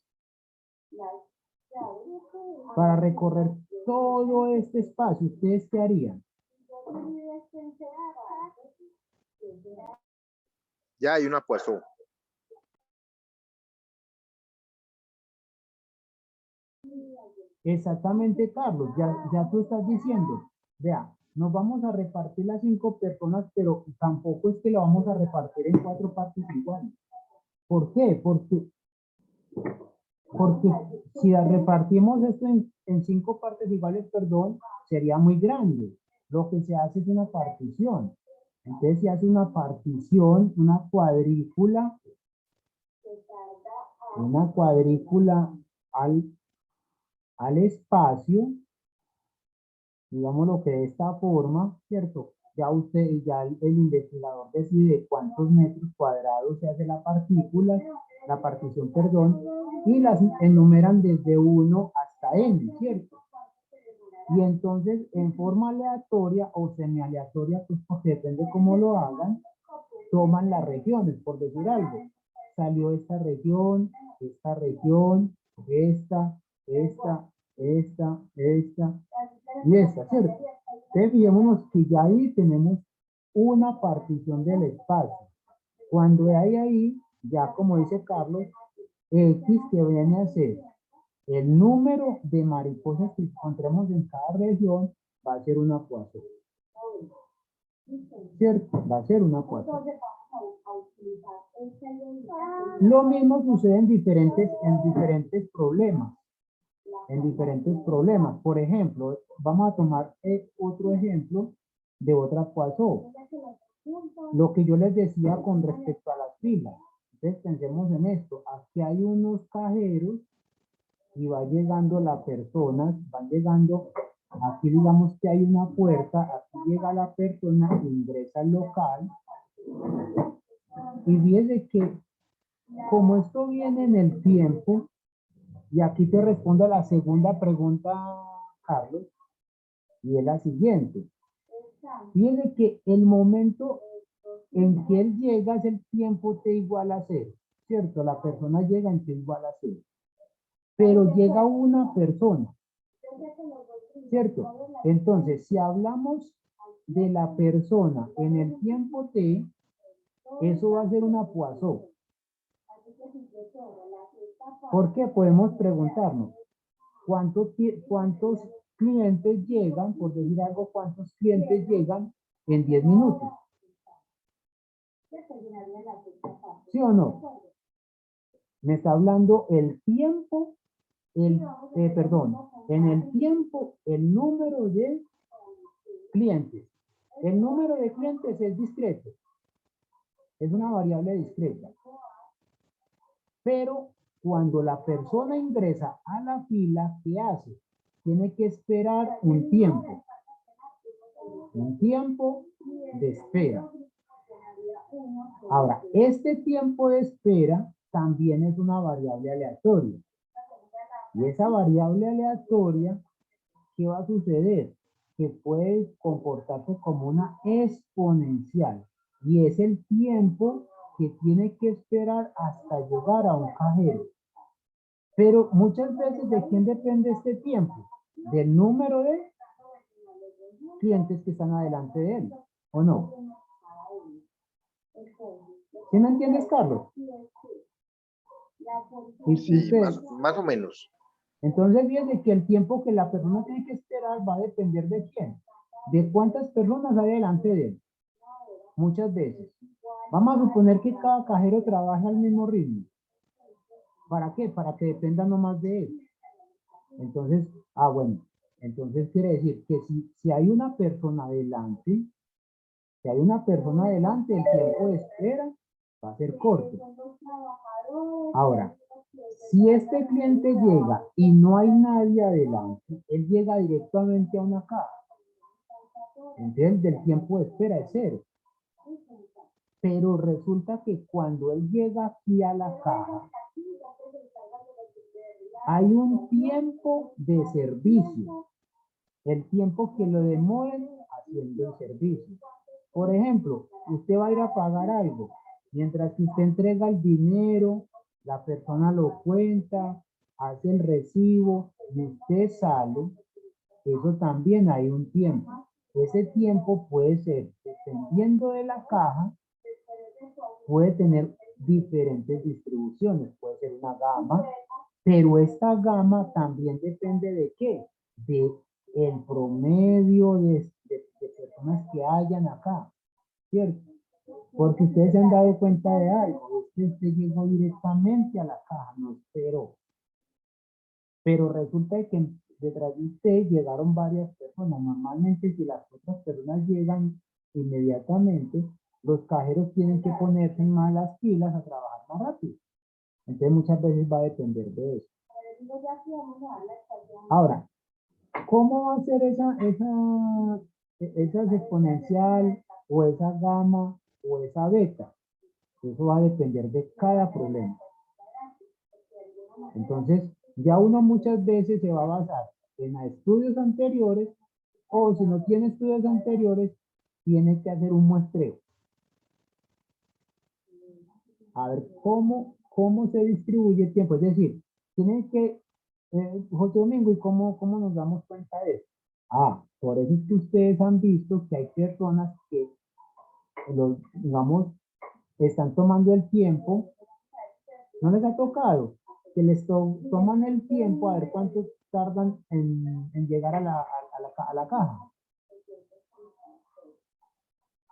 para recorrer todo este espacio. ¿Ustedes qué harían? Ya hay una Poisson. Exactamente, Carlos, ya tú estás diciendo, vea, nos vamos a repartir las 5 personas, pero tampoco es que lo vamos a repartir en 4 partes iguales. ¿Por qué? Porque si la repartimos esto en 5 partes iguales, perdón, sería muy grande. Lo que se hace es una partición. Entonces se hace una partición, una cuadrícula al espacio, digámoslo que de esta forma, ¿cierto? Ya el investigador decide cuántos metros cuadrados se hace la partición, perdón, y las enumeran desde 1 hasta n, ¿cierto? Y entonces, en forma aleatoria o semialeatoria, pues porque depende cómo lo hagan, toman las regiones, por decir algo. Salió esta región, esta región, esta, y esta, ¿cierto? Entonces, fijémonos que ya ahí tenemos una partición del espacio. Cuando hay ahí, ya como dice Carlos, X que viene a ser el número de mariposas que encontremos en cada región va a ser una Poisson. ¿Cierto? Va a ser una Poisson. Lo mismo sucede en diferentes problemas. En diferentes problemas. Por ejemplo, vamos a tomar otro ejemplo de otra Poisson. Lo que yo les decía con respecto a las filas. Entonces pensemos en esto. Aquí hay unos cajeros y va llegando la persona, van llegando, aquí digamos que hay una puerta, aquí llega la persona, ingresa al local y fíjese que como esto viene en el tiempo, y aquí te respondo a la segunda pregunta, Carlos, y es la siguiente. Fíjese que el momento en que él llega es el tiempo t igual a 0, ¿cierto? La persona llega en t igual a 0. Pero llega una persona, ¿cierto? Entonces, si hablamos de la persona en el tiempo t, eso va a ser una Poisson. ¿Por qué? Podemos preguntarnos, ¿cuántos clientes llegan, por decir algo, cuántos clientes llegan en 10 minutos? ¿Sí o no? Me está hablando el tiempo, en el tiempo, el número de clientes. El número de clientes es discreto. Es una variable discreta. Pero cuando la persona ingresa a la fila, ¿qué hace? Tiene que esperar un tiempo. Un tiempo de espera. Ahora, este tiempo de espera también es una variable aleatoria. Y esa variable aleatoria, ¿qué va a suceder? Que puede comportarse como una exponencial. Y es el tiempo que tiene que esperar hasta llegar a un cajero. Pero muchas veces, ¿de quién depende este tiempo? Del número de clientes que están adelante de él, ¿o no? ¿Sí me entiendes, Carlos? Sí, más o menos. Entonces, fíjense que el tiempo que la persona tiene que esperar va a depender de quién. De cuántas personas hay delante de él. Muchas veces. Vamos a suponer que cada cajero trabaja al mismo ritmo. ¿Para qué? Para que dependa nomás de él. Entonces, bueno. Entonces quiere decir que si hay una persona adelante, el tiempo de espera va a ser corto. Ahora, si este cliente llega y no hay nadie adelante, él llega directamente a una caja. Entonces, el tiempo de espera es 0. Pero resulta que cuando él llega aquí a la caja, hay un tiempo de servicio. El tiempo que lo demoren haciendo el servicio. Por ejemplo, usted va a ir a pagar algo. Mientras que usted entrega el dinero, la persona lo cuenta, hace el recibo y usted sale, eso también hay un tiempo. Ese tiempo puede ser, dependiendo de la caja, puede tener diferentes distribuciones. Puede ser una gama, pero esta gama también depende de qué? De el promedio de personas que hayan acá, ¿cierto? Porque ustedes se han dado cuenta de algo, es que usted llegó directamente a la caja, no esperó. Pero resulta que detrás de usted llegaron varias personas. Normalmente si las otras personas llegan inmediatamente, los cajeros tienen que ponerse en más las pilas a trabajar más rápido. Entonces muchas veces va a depender de eso. Ahora, ¿cómo va a ser esa exponencial o esa gama o esa beta? Eso va a depender de cada problema. Entonces, ya uno muchas veces se va a basar en estudios anteriores o si no tiene estudios anteriores, tiene que hacer un muestreo. A ver cómo cómo se distribuye el tiempo. Es decir, tienen que, José Domingo, ¿y cómo nos damos cuenta de eso? Por eso es que ustedes han visto que hay personas que, digamos, están tomando el tiempo, no les ha tocado, que les toman el tiempo a ver cuánto tardan en llegar a la caja.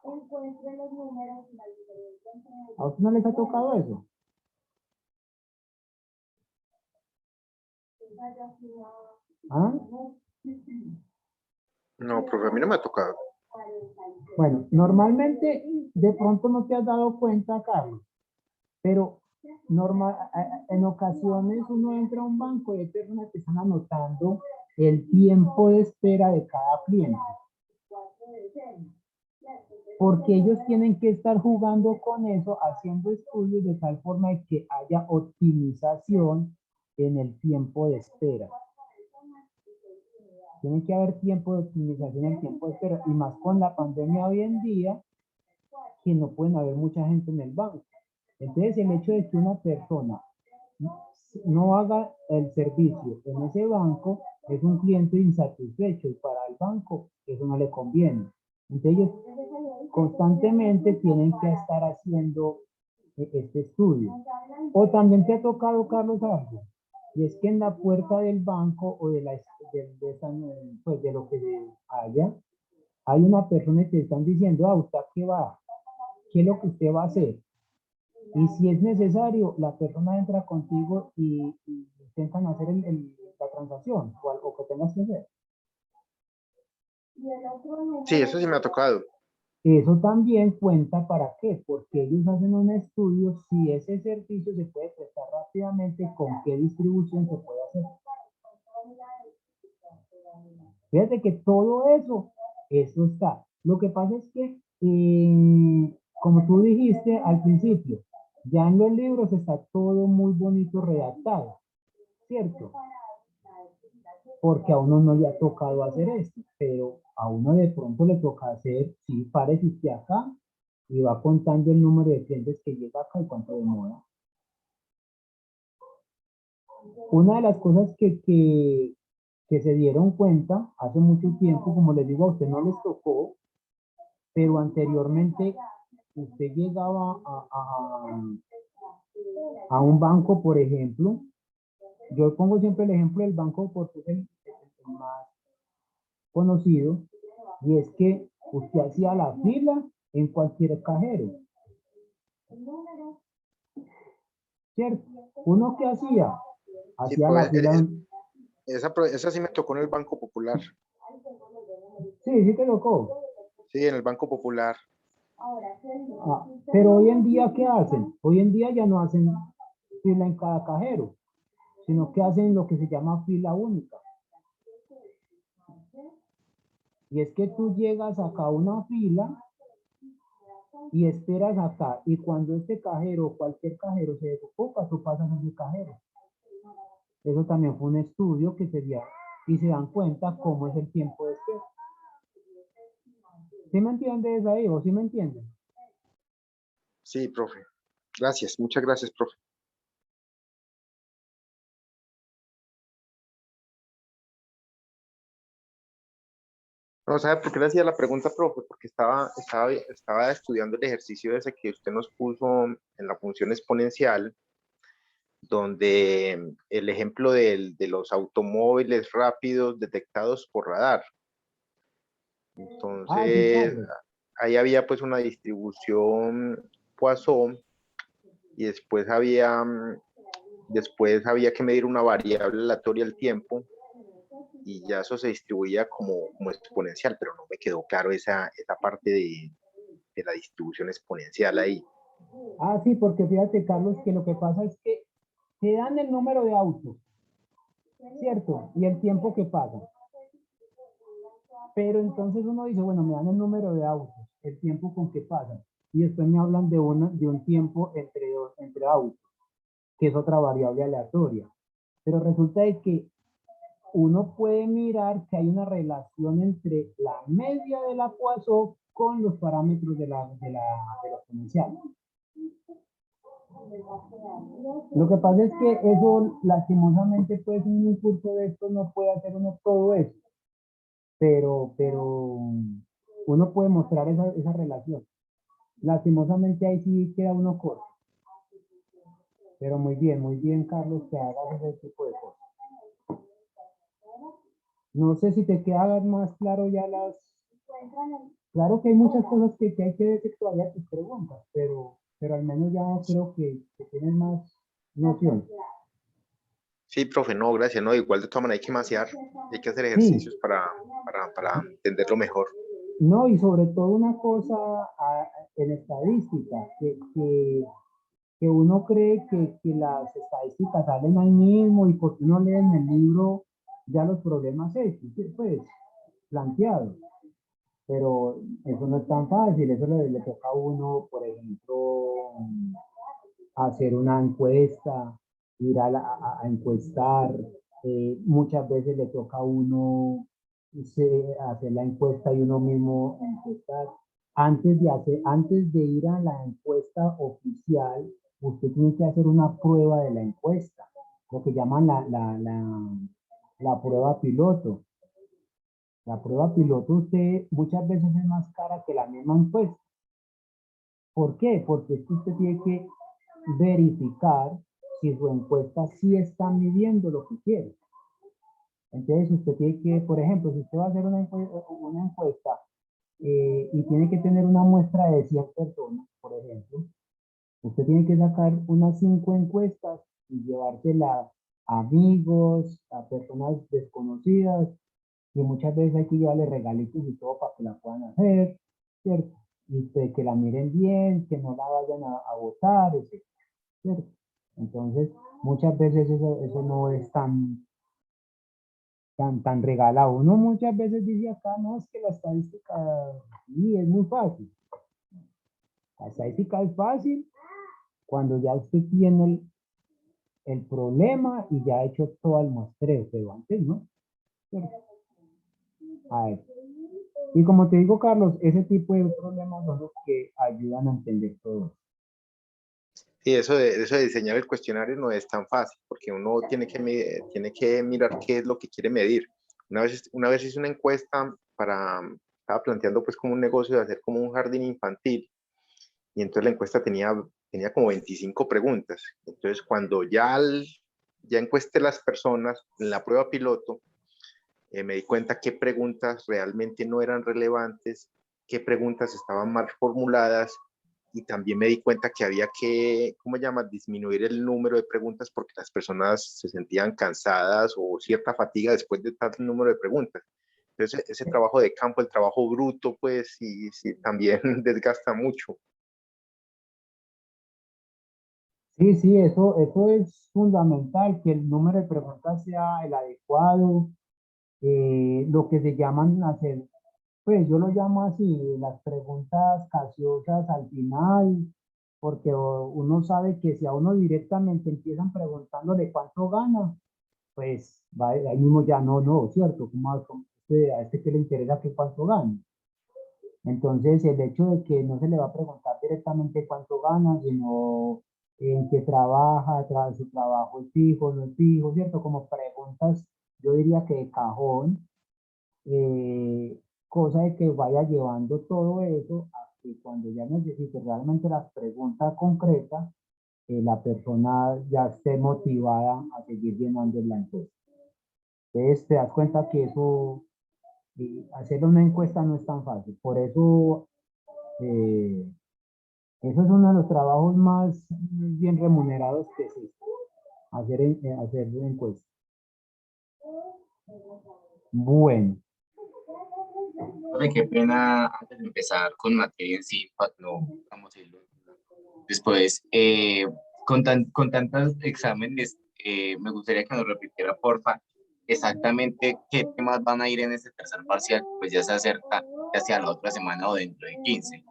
Encuentre los números y la diferencia entre ellos. ¿A usted no les ha tocado eso? ¿Ah? No, profe, a mí no me ha tocado. Bueno, normalmente de pronto no te has dado cuenta, Carlos, pero en ocasiones uno entra a un banco y hay personas que están anotando el tiempo de espera de cada cliente. Porque ellos tienen que estar jugando con eso, haciendo estudios de tal forma de que haya optimización en el tiempo de espera. Tiene que haber tiempo de optimización en el tiempo de espera, y más con la pandemia hoy en día, que no pueden haber mucha gente en el banco. Entonces, el hecho de que una persona no haga el servicio en ese banco es un cliente insatisfecho, y para el banco eso no le conviene. Entonces, ellos constantemente tienen que estar haciendo este estudio. O también te ha tocado, Carlos, algo, y es que en la puerta del banco o de lo que haya, hay una persona que te están diciendo, ¿usted a qué va? ¿Qué es lo que usted va a hacer? Y si es necesario, la persona entra contigo y intentan hacer la transacción o que tengas que hacer. Sí, eso sí me ha tocado. Eso también cuenta para qué, porque ellos hacen un estudio si ese servicio se puede prestar rápidamente, con qué distribución se puede hacer. Fíjate que todo eso está. Lo que pasa es que, como tú dijiste al principio, ya en los libros está todo muy bonito redactado, ¿cierto? Porque a uno no le ha tocado hacer esto, pero a uno de pronto le toca hacer, sí, párese usted acá y va contando el número de clientes que llega acá y cuánto demora. Una de las cosas que se dieron cuenta hace mucho tiempo, como les digo, a usted no les tocó, pero anteriormente usted llegaba a un banco, por ejemplo. Yo pongo siempre el ejemplo del banco porque es el más conocido, y es que usted hacía la fila en cualquier cajero, ¿cierto? ¿Uno qué hacía? Sí, Hacía la fila. esa sí me tocó en el Banco Popular. Sí te tocó. Sí, en el Banco Popular. Pero hoy en día, ¿qué hacen? Hoy en día ya no hacen fila en cada cajero, sino que hacen lo que se llama fila única. Y es que tú llegas acá a una fila y esperas acá, y cuando este cajero o cualquier cajero se desocupa, tú pasas a ese cajero. Eso también fue un estudio que se dio y se dan cuenta cómo es el tiempo de espera. ¿Sí me entiendes ahí o sí me entiendes? Sí, profe. Gracias, muchas gracias, profe. No, ¿sabe por qué le hacía la pregunta, profe? Porque estaba estudiando el ejercicio ese que usted nos puso en la función exponencial, donde el ejemplo de los automóviles rápidos detectados por radar. Entonces, Sí, Carlos. ahí había pues una distribución Poisson, y después había que medir una variable aleatoria al tiempo, y ya eso se distribuía como exponencial, pero no me quedó claro esa parte de la distribución exponencial ahí. Sí, porque fíjate, Carlos, que lo que pasa es que te dan el número de autos, ¿cierto? Y el tiempo que pasa. Pero entonces uno dice, bueno, me dan el número de autos, el tiempo con que pasan, y después me hablan de un tiempo entre autos, que es otra variable aleatoria. Pero resulta de que uno puede mirar que hay una relación entre la media de la Poisson con los parámetros de la exponencial. Lo que pasa es que eso, lastimosamente, pues en un curso de esto no puede hacer uno todo eso, pero uno puede mostrar esa relación. Lastimosamente ahí sí queda uno corto. Pero muy bien, Carlos, que hagas ese tipo de cosas. No sé si te quedan más claro ya las... Claro que hay muchas cosas que hay que decir todavía tus preguntas, pero al menos ya creo que tienes más noción. Sí, profe, no, gracias, no, igual de todas maneras hay que masear, hay que hacer Sí, ejercicios para entenderlo mejor. no, y sobre todo una cosa en estadística, que uno cree que las estadísticas salen ahí mismo y porque uno lee en el libro ya los problemas hechos, ¿sí? Pues planteados. Pero eso no es tan fácil, eso le toca a uno, por ejemplo, hacer una encuesta, ir a encuestar, muchas veces le toca a uno hacer la encuesta y uno mismo encuestar. Antes de ir a la encuesta oficial, usted tiene que hacer una prueba de la encuesta, lo que llaman la prueba piloto. La prueba piloto usted muchas veces es más cara que la misma encuesta. ¿Por qué? Porque es que usted tiene que verificar si su encuesta sí está midiendo lo que quiere. Entonces usted tiene que, por ejemplo, si usted va a hacer una encuesta y tiene que tener una muestra de 100 personas, por ejemplo, usted tiene que sacar unas 5 encuestas y llevárselas a amigos, a personas desconocidas, y muchas veces hay que llevarle regalitos y todo para que la puedan hacer, ¿cierto? Y que la miren bien, que no la vayan a votar, etc. ¿Cierto? Entonces, muchas veces eso no es tan regalado. Uno muchas veces dice acá, no, es que la estadística, sí, es muy fácil. La estadística es fácil cuando ya usted tiene el problema y ya ha hecho todo el muestreo, pero antes no. ¿Cierto? A ver. Y como te digo, Carlos, ese tipo de problemas son los que ayudan a entender todo. Y eso de diseñar el cuestionario no es tan fácil, porque uno tiene que mirar qué es lo que quiere medir. Una vez hice una encuesta estaba planteando pues como un negocio de hacer como un jardín infantil, y entonces la encuesta tenía como 25 preguntas. Entonces cuando ya encuesté las personas en la prueba piloto, me di cuenta qué preguntas realmente no eran relevantes, qué preguntas estaban mal formuladas, y también me di cuenta que había que, ¿cómo se llama?, disminuir el número de preguntas porque las personas se sentían cansadas o cierta fatiga después de tanto número de preguntas. Entonces, ese trabajo de campo, el trabajo bruto, pues sí también desgasta mucho. Sí, sí, eso es fundamental, que el número de preguntas sea el adecuado, lo que se llaman hacer, pues yo lo llamo así, las preguntas casiosas al final, porque uno sabe que si a uno directamente empiezan preguntándole cuánto gana, pues ahí mismo ya no, ¿cierto? A este que le interesa que cuánto gana. Entonces, el hecho de que no se le va a preguntar directamente cuánto gana, sino en qué trabaja, su trabajo es fijo, no es fijo, ¿cierto? Como preguntas, yo diría que de cajón, cosa de que vaya llevando todo eso a que cuando ya necesite realmente las preguntas concretas, la persona ya esté motivada a seguir llenando la encuesta. Entonces, te das cuenta que hacer una encuesta no es tan fácil. Por eso, eh, eso es uno de los trabajos más bien remunerados que existe, hacer encuestas. Bueno, Profe, qué pena antes de empezar con materia en sí, para no vamos a irlo. Después, con tantos exámenes, me gustaría que nos repitiera, porfa, exactamente qué temas van a ir en este tercer parcial, pues ya se acerca, ya sea la otra semana o dentro de 15.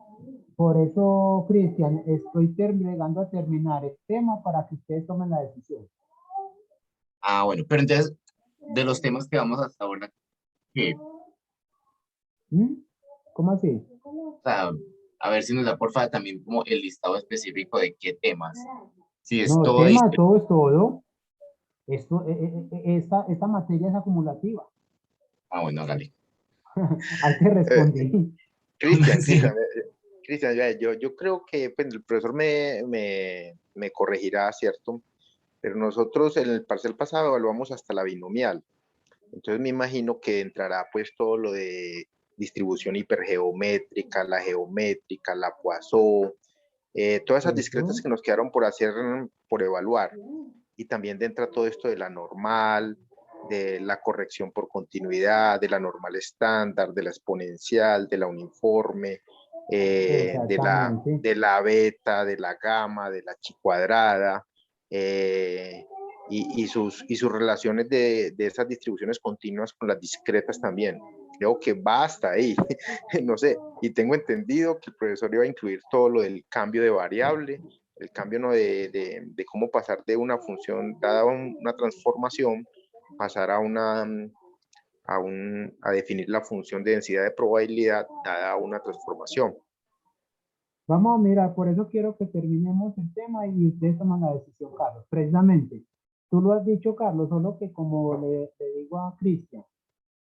por eso, Cristian, estoy llegando a terminar el tema para que ustedes tomen la decisión. Ah, bueno, pero entonces, de los temas que vamos hasta ahora, ¿qué? ¿Mm? ¿Cómo así? O sea, A ver si nos da porfa también como el listado específico de qué temas. Si es No, todo tema, todo es todo. Esto, esta materia es acumulativa. Ah, bueno, dale. Ahí te respondí. Cristian, Sí. Cristian, ya, yo creo que pues, el profesor me corregirá, ¿cierto? Pero nosotros en el parcial pasado evaluamos hasta la binomial. Entonces me imagino que entrará pues todo lo de distribución hipergeométrica, la geométrica, la Poisson, todas esas discretas Eso. que nos quedaron por hacer, por evaluar. Y también entra todo esto de la normal, de la corrección por continuidad, de la normal estándar, de la exponencial, de la uniforme, Exactamente. de la beta, de la gamma, de la chi cuadrada, y sus relaciones de esas distribuciones continuas con las discretas también. Creo que va hasta ahí, no sé, y tengo entendido que el profesor iba a incluir todo lo del cambio de variable, el cambio ¿no? de cómo pasar de una función, dada una transformación, pasar a definir la función de densidad de probabilidad dada una transformación. Vamos a mirar, por eso quiero que terminemos el tema y ustedes toman la decisión, Carlos. Precisamente, tú lo has dicho, Carlos, solo que como le digo a Cristian,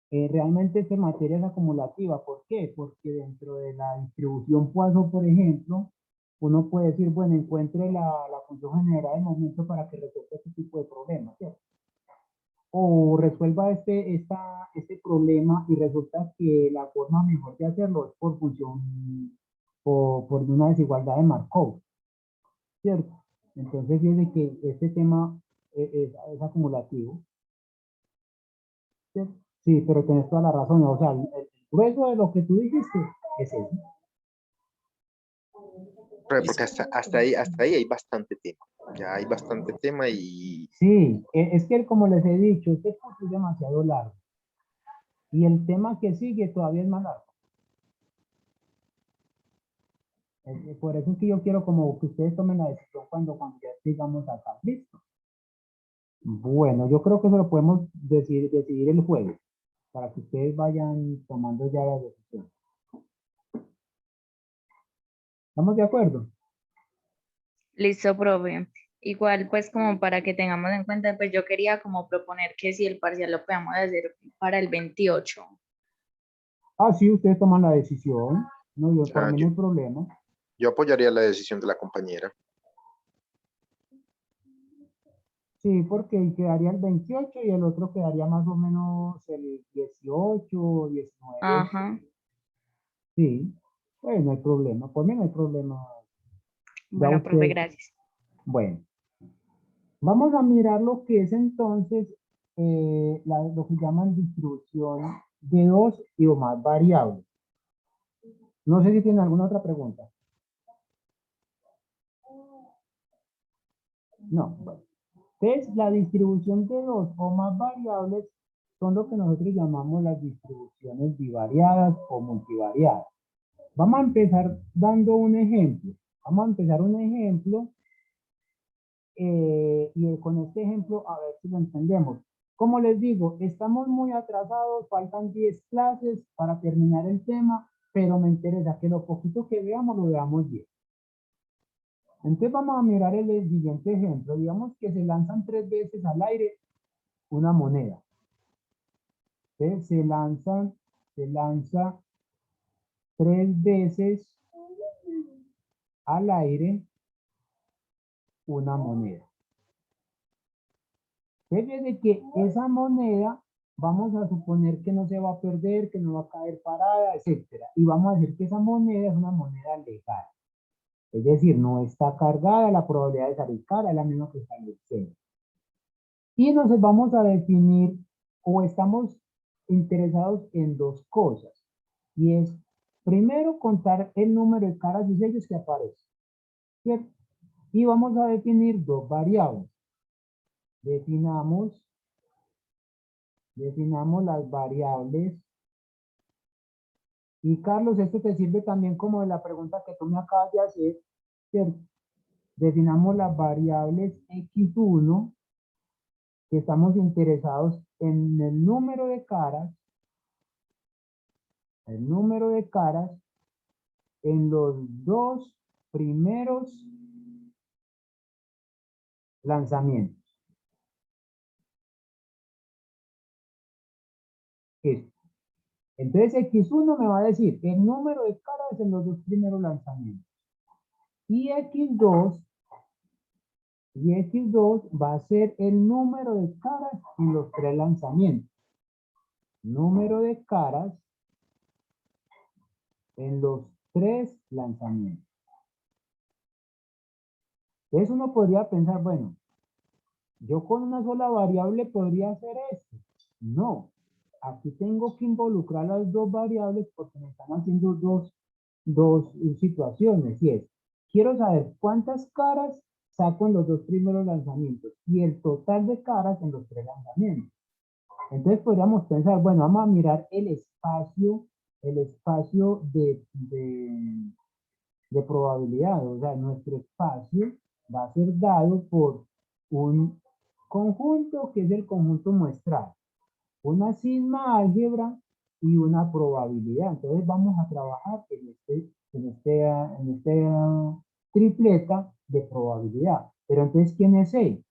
realmente esta materia es acumulativa. ¿Por qué? Porque dentro de la distribución Poisson, por ejemplo, uno puede decir, bueno, encuentre la función general del momento para que resuelva este tipo de problemas, ¿cierto? O resuelva este problema y resulta que la forma mejor de hacerlo es por función o por una desigualdad de Markov, ¿cierto? Entonces, fíjense que este tema es acumulativo, ¿cierto? Sí, pero tienes toda la razón, o sea, el grueso de lo que tú dijiste es eso. Porque hasta ahí hay bastante tema, ya hay bastante tema y Sí, es que como les he dicho, este curso es demasiado largo y el tema que sigue todavía es más largo. Por eso es que yo quiero como que ustedes tomen la decisión cuando ya sigamos acá. Listo. Bueno, yo creo que eso lo podemos decidir el jueves para que ustedes vayan tomando ya la decisión. ¿Estamos de acuerdo? Listo, profe. Igual, pues como para que tengamos en cuenta, pues yo quería como proponer que si el parcial lo podamos hacer para el 28. Ah, sí, ustedes toman la decisión. No, yo, por mí no yo, hay problema. yo apoyaría la decisión de la compañera. Sí, porque quedaría el 28 y el otro quedaría más o menos el 18, 19. Ajá. Sí, pues no hay problema. Por mí no hay problema. Ya Bueno, profe, usted, gracias. bueno, vamos a mirar lo que es entonces lo que llaman distribución de dos y o más variables. No sé si tiene alguna otra pregunta. No, bueno. Entonces, la distribución de dos o más variables son lo que nosotros llamamos las distribuciones bivariadas o multivariadas. Vamos a empezar dando un ejemplo. Vamos a empezar un ejemplo y con este ejemplo a ver si lo entendemos. Como les digo, estamos muy atrasados, faltan 10 clases para terminar el tema, pero me interesa que lo poquito que veamos lo veamos bien. Entonces vamos a mirar el siguiente ejemplo. Digamos que se lanzan 3 veces al aire una moneda. Entonces se lanza 3 veces al aire una moneda. Desde que esa moneda, vamos a suponer que no se va a perder, que no va a caer parada, etcétera. Y vamos a decir que esa moneda es una moneda legal. Es decir, no está cargada, la probabilidad de salir cara es la misma que salir cero. Y nos vamos a definir o estamos interesados en dos cosas. Y es, primero, contar el número de caras y sellos que aparecen. ¿Cierto? Y vamos a definir dos variables. Definamos las variables. Y Carlos, esto te sirve también como de la pregunta que tú me acabas de hacer, ¿cierto? Definamos las variables x1, que estamos interesados en el número de caras en los dos primeros lanzamientos. Esto. Entonces X1 me va a decir el número de caras en los dos primeros lanzamientos. Y X2 va a ser el número de caras en los tres lanzamientos. Número de caras en los tres lanzamientos. Entonces uno podría pensar, bueno, yo con una sola variable podría hacer esto. No, aquí tengo que involucrar las dos variables porque me están haciendo dos situaciones. Y es, quiero saber cuántas caras saco en los dos primeros lanzamientos y el total de caras en los tres lanzamientos. Entonces podríamos pensar, bueno, vamos a mirar el espacio de probabilidad. O sea, nuestro espacio va a ser dado por un conjunto que es el conjunto muestral, una sigma álgebra y una probabilidad. Entonces vamos a trabajar en esta tripleta de probabilidad. Pero entonces, ¿quién es E?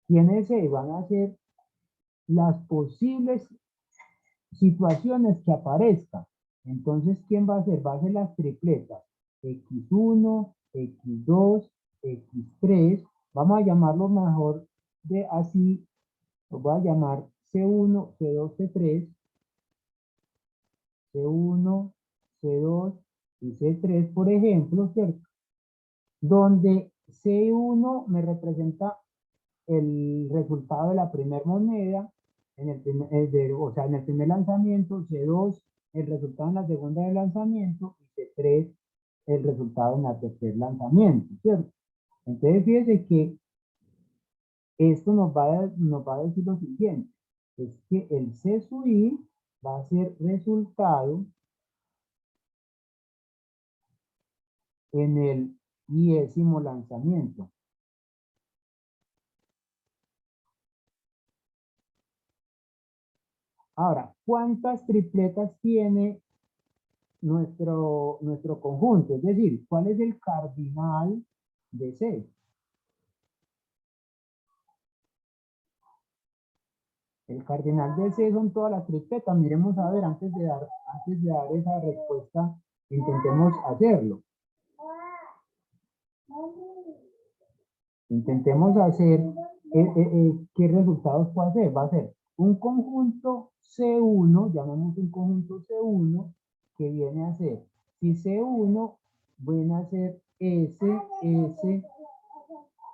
¿Quién es E? Van a ser las posibles situaciones que aparezcan. Entonces, ¿quién va a ser? Va a ser las tripletas. X1, X2, X3. Vamos a llamarlo mejor de así. Lo voy a llamar C1, C2, C3. C1, C2 y C3, por ejemplo, ¿cierto? Donde C1 me representa el resultado de la primera moneda, en el primer lanzamiento, C2 el resultado en la segunda de lanzamiento y C3 el resultado en la tercer lanzamiento, ¿cierto? Entonces fíjense que esto nos va a decir lo siguiente, es que el C sub I va a ser resultado en el 10º lanzamiento. Ahora, ¿cuántas tripletas tiene nuestro conjunto? Es decir, ¿cuál es el cardinal de C? El cardinal de C son todas las tripletas. Miremos a ver, antes de dar esa respuesta, intentemos hacerlo. Intentemos hacer qué resultados puede hacer. Va a ser un conjunto C1, llamamos un conjunto C1, que viene a ser, si C1 viene a ser S, S,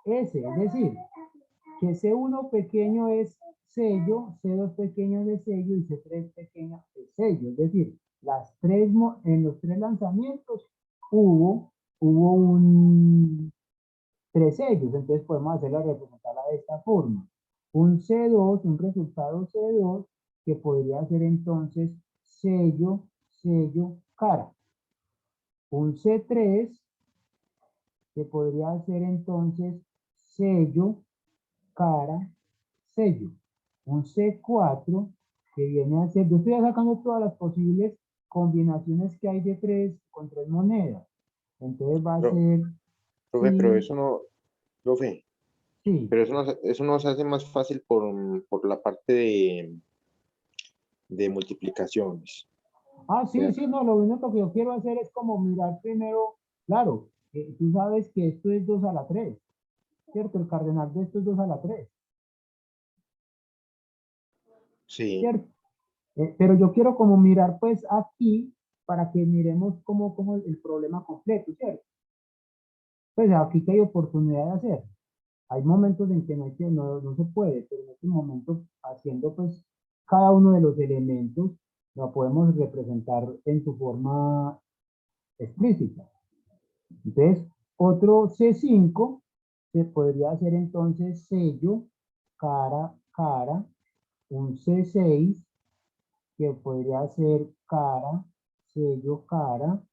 S, es decir, que C1 pequeño es sello, C2 pequeño es de sello y C3 pequeño es sello. Es decir, en los tres lanzamientos hubo tres sellos. Entonces podemos hacerla representarla de esta forma. Un C2, un resultado C2, que podría ser entonces sello, sello, cara. Un C3, que podría ser entonces sello, cara, sello. Un C4 que viene a ser, yo estoy sacando todas las posibles combinaciones que hay de con tres monedas. Entonces va a ser... Profe, sí, pero eso no, profe, sí. pero eso nos hace más fácil por la parte de multiplicaciones. Ah, sí, sí, no, lo único que yo quiero hacer es como mirar primero, claro, tú sabes que esto es 2 a la 3, ¿cierto? El cardenal de esto es 2 a la 3, Sí, ¿cierto? Pero yo quiero como mirar pues aquí para que miremos como el problema completo, ¿cierto? Pues aquí que hay oportunidad de hacer. Hay momentos en que no se puede, pero en este momento haciendo pues cada uno de los elementos lo podemos representar en su forma explícita. Entonces, otro C5 se podría hacer entonces sello, cara, cara, un C6 que podría ser cara, sello, cara,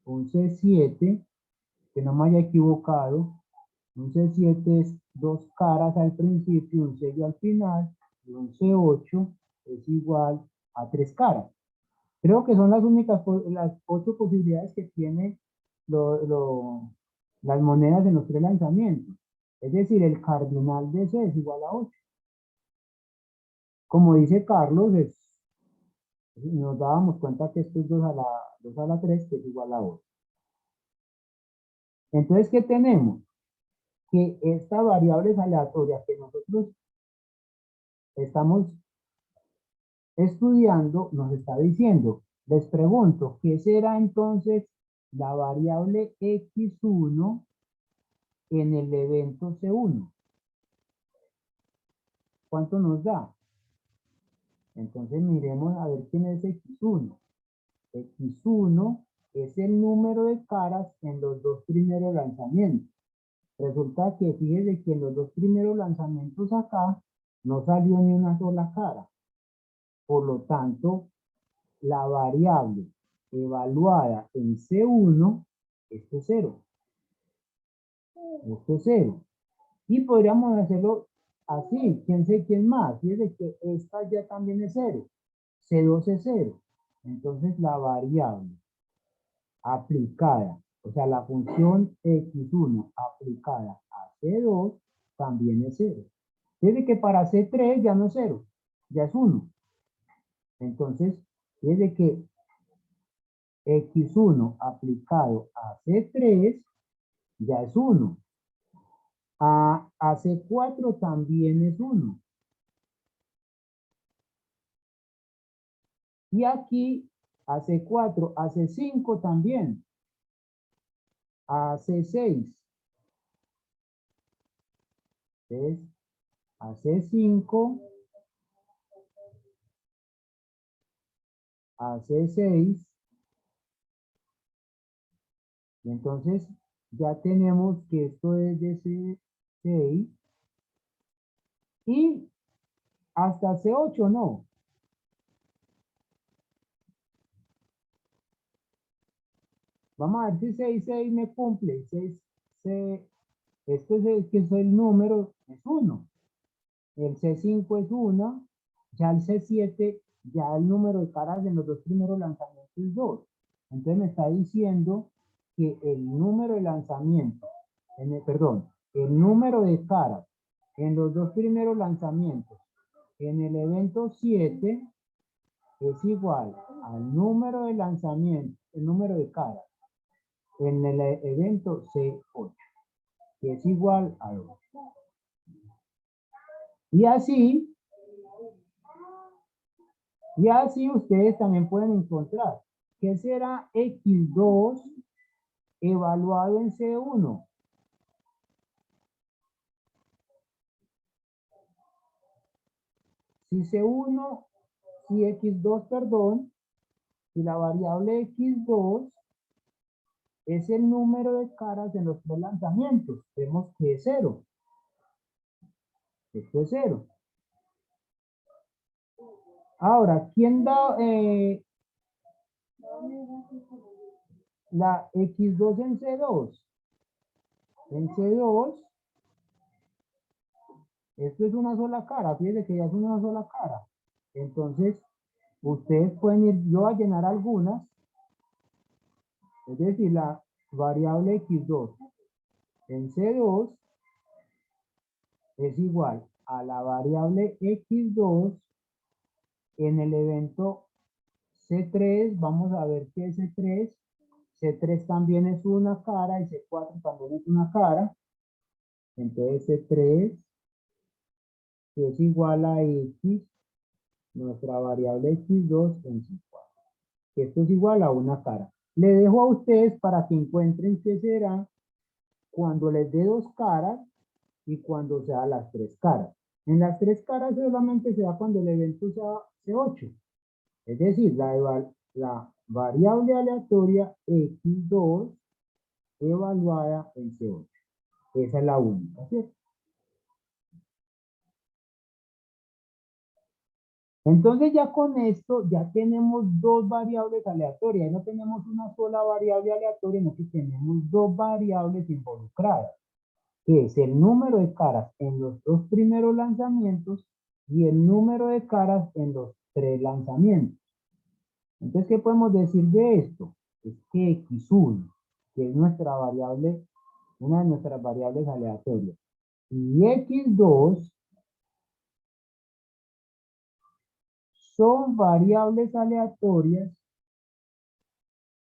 un C7, que no me haya equivocado, un C7 es dos caras al principio, un sello al final, y un C8 es igual a tres caras. Creo que son las únicas, las 8 posibilidades que tiene las monedas en los 3 lanzamientos. Es decir, el cardinal de C es igual a 8. Como dice Carlos, nos dábamos cuenta que esto es 2 a la 3, que es igual a 8. Entonces, ¿qué tenemos? Que esta variable aleatoria que nosotros estamos estudiando nos está diciendo, les pregunto, ¿qué será entonces la variable x1 en el evento C1? ¿Cuánto nos da? Entonces miremos a ver quién es x1. x1 es el número de caras en los 2 primeros lanzamientos. Resulta que fíjense que en los 2 primeros lanzamientos acá no salió ni una sola cara. Por lo tanto, la variable evaluada en C1, esto es 0. Esto es 0. Y podríamos hacerlo así, quién sé quién más. Fíjense que esta ya también es 0. C2 es 0. Entonces la variable aplicada, o sea, la función x1 aplicada a C2 también es 0. Fíjense que para C3 ya no es 0, ya es 1. Entonces, fíjense que x1 aplicado a C3 ya es 1. A C4 también es 1. Y aquí a C4, a C5 también. A C6. Entonces, a C5, a C6. Y entonces ya tenemos que esto es de C6. Y hasta C8 no. Vamos a ver si 6 me cumple. 6, este es el, que es el número, es 1. El C5 es 1. Ya el C7, ya el número de caras en los 2 primeros lanzamientos es 2. Entonces me está diciendo que el número de lanzamientos, el número de caras en los 2 primeros lanzamientos en el evento 7 es igual al número de lanzamientos, el número de caras en el evento C8, que es igual a 2. Y así ustedes también pueden encontrar qué será X2 evaluado en C1. Si C1, si X2, perdón, si la variable X2 es el número de caras en los 3 lanzamientos, vemos que es 0. Esto es 0. Ahora, ¿quién da la X2 en C2? En C2, esto es una sola cara. Fíjense que ya es una sola cara. Entonces, ustedes pueden ir yo a llenar algunas. Es decir, la variable X2 en C2 es igual a la variable X2 en el evento C3. Vamos a ver qué es C3. C3 también es una cara y C4 también es una cara. Entonces C3 que es igual a X, nuestra variable X2 en C4. Esto es igual a una cara. Le dejo a ustedes para que encuentren qué será cuando les dé 2 caras y cuando sea las 3 caras. En las 3 caras solamente se da cuando el evento sea C8. Es decir, la variable aleatoria X2 evaluada en C8. Esa es la única, ¿cierto? Entonces ya con esto ya tenemos 2 variables aleatorias. No tenemos una sola variable aleatoria, sino que tenemos 2 variables involucradas, que es el número de caras en los 2 primeros lanzamientos y el número de caras en los 3 lanzamientos. Entonces, ¿qué podemos decir de esto? Es que x1, que es nuestra variable, una de nuestras variables aleatorias, y x2 son variables aleatorias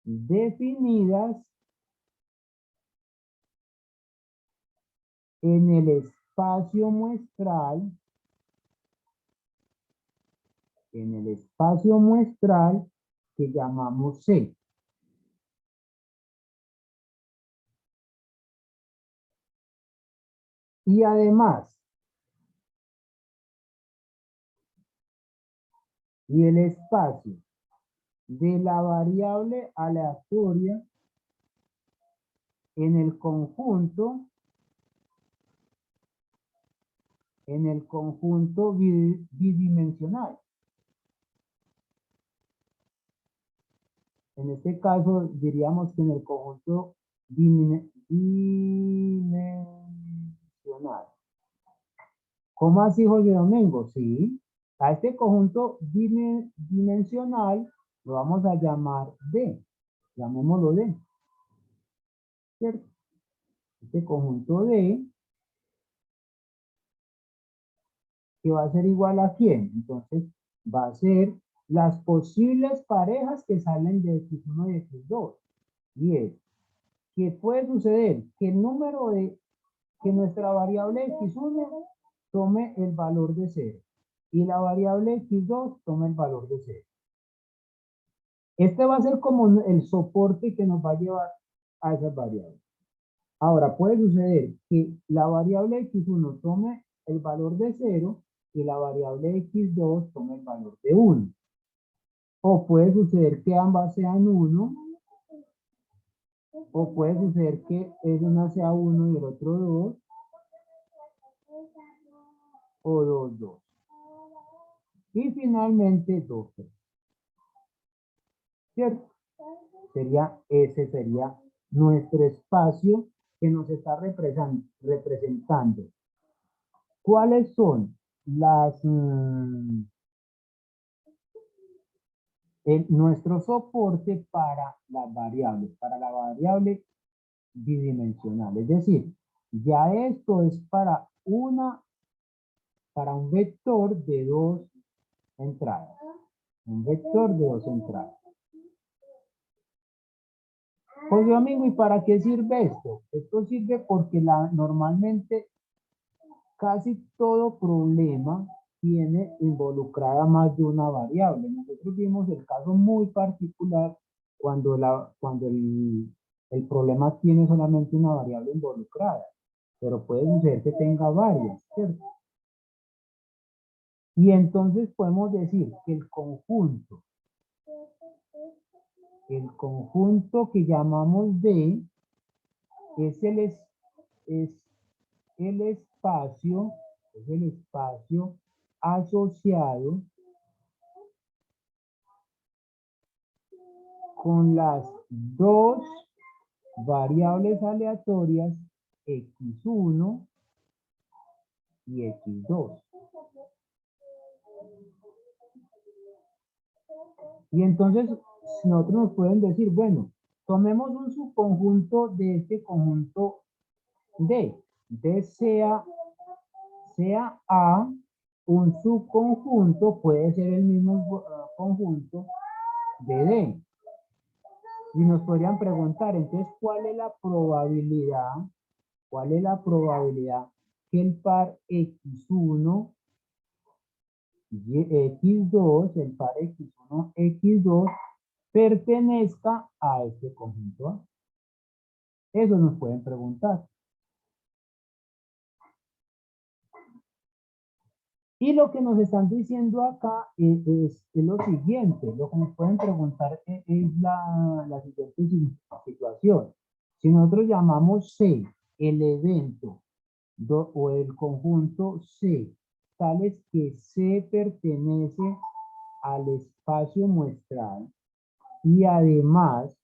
definidas en el espacio muestral, que llamamos C. Y además, y el espacio de la variable aleatoria en el conjunto bidimensional. En este caso diríamos que en el conjunto dimensional. ¿Cómo así, José Domingo? Sí, a este conjunto dimensional lo vamos a llamar D. Llamémoslo D. ¿Cierto? Este conjunto D, que va a ser igual a ¿quién? Entonces, va a ser las posibles parejas que salen de x1 y x2. Y es que puede suceder que el número de, que nuestra variable x1 tome el valor de 0 y la variable x2 tome el valor de 0. Este va a ser como el soporte que nos va a llevar a esas variables. Ahora, puede suceder que la variable x1 tome el valor de 0 y la variable x2 tome el valor de 1. O puede suceder que ambas sean 1, o puede suceder que una sea 1 y el otro 2, o 2, 2. Y finalmente 2, 3. ¿Cierto? Ese sería nuestro espacio que nos está representando. ¿Cuáles son las nuestro soporte para las variables, para la variable bidimensional? Es decir, ya esto es para un vector de 2 entradas. Un vector de 2 entradas. Pues amigo, ¿y para qué sirve esto? Esto sirve porque normalmente casi todo problema tiene involucrada más de una variable. Nosotros vimos el caso muy particular cuando el problema tiene solamente una variable involucrada, pero puede ser que tenga varias, ¿cierto? Y entonces podemos decir que el conjunto que llamamos D es el espacio asociado con las dos variables aleatorias x1 y x2. Y entonces nosotros nos pueden decir, bueno, tomemos un subconjunto de este conjunto D. D sea A, un subconjunto puede ser el mismo conjunto de D. Y nos podrían preguntar, entonces, ¿cuál es la probabilidad que el par x1 y x2, el par x1, x2, pertenezca a este conjunto A? Eso nos pueden preguntar. Y lo que nos están diciendo acá es lo siguiente. Lo que nos pueden preguntar es la siguiente situación. Si nosotros llamamos C el evento o el conjunto C, tales que C pertenece al espacio muestral y además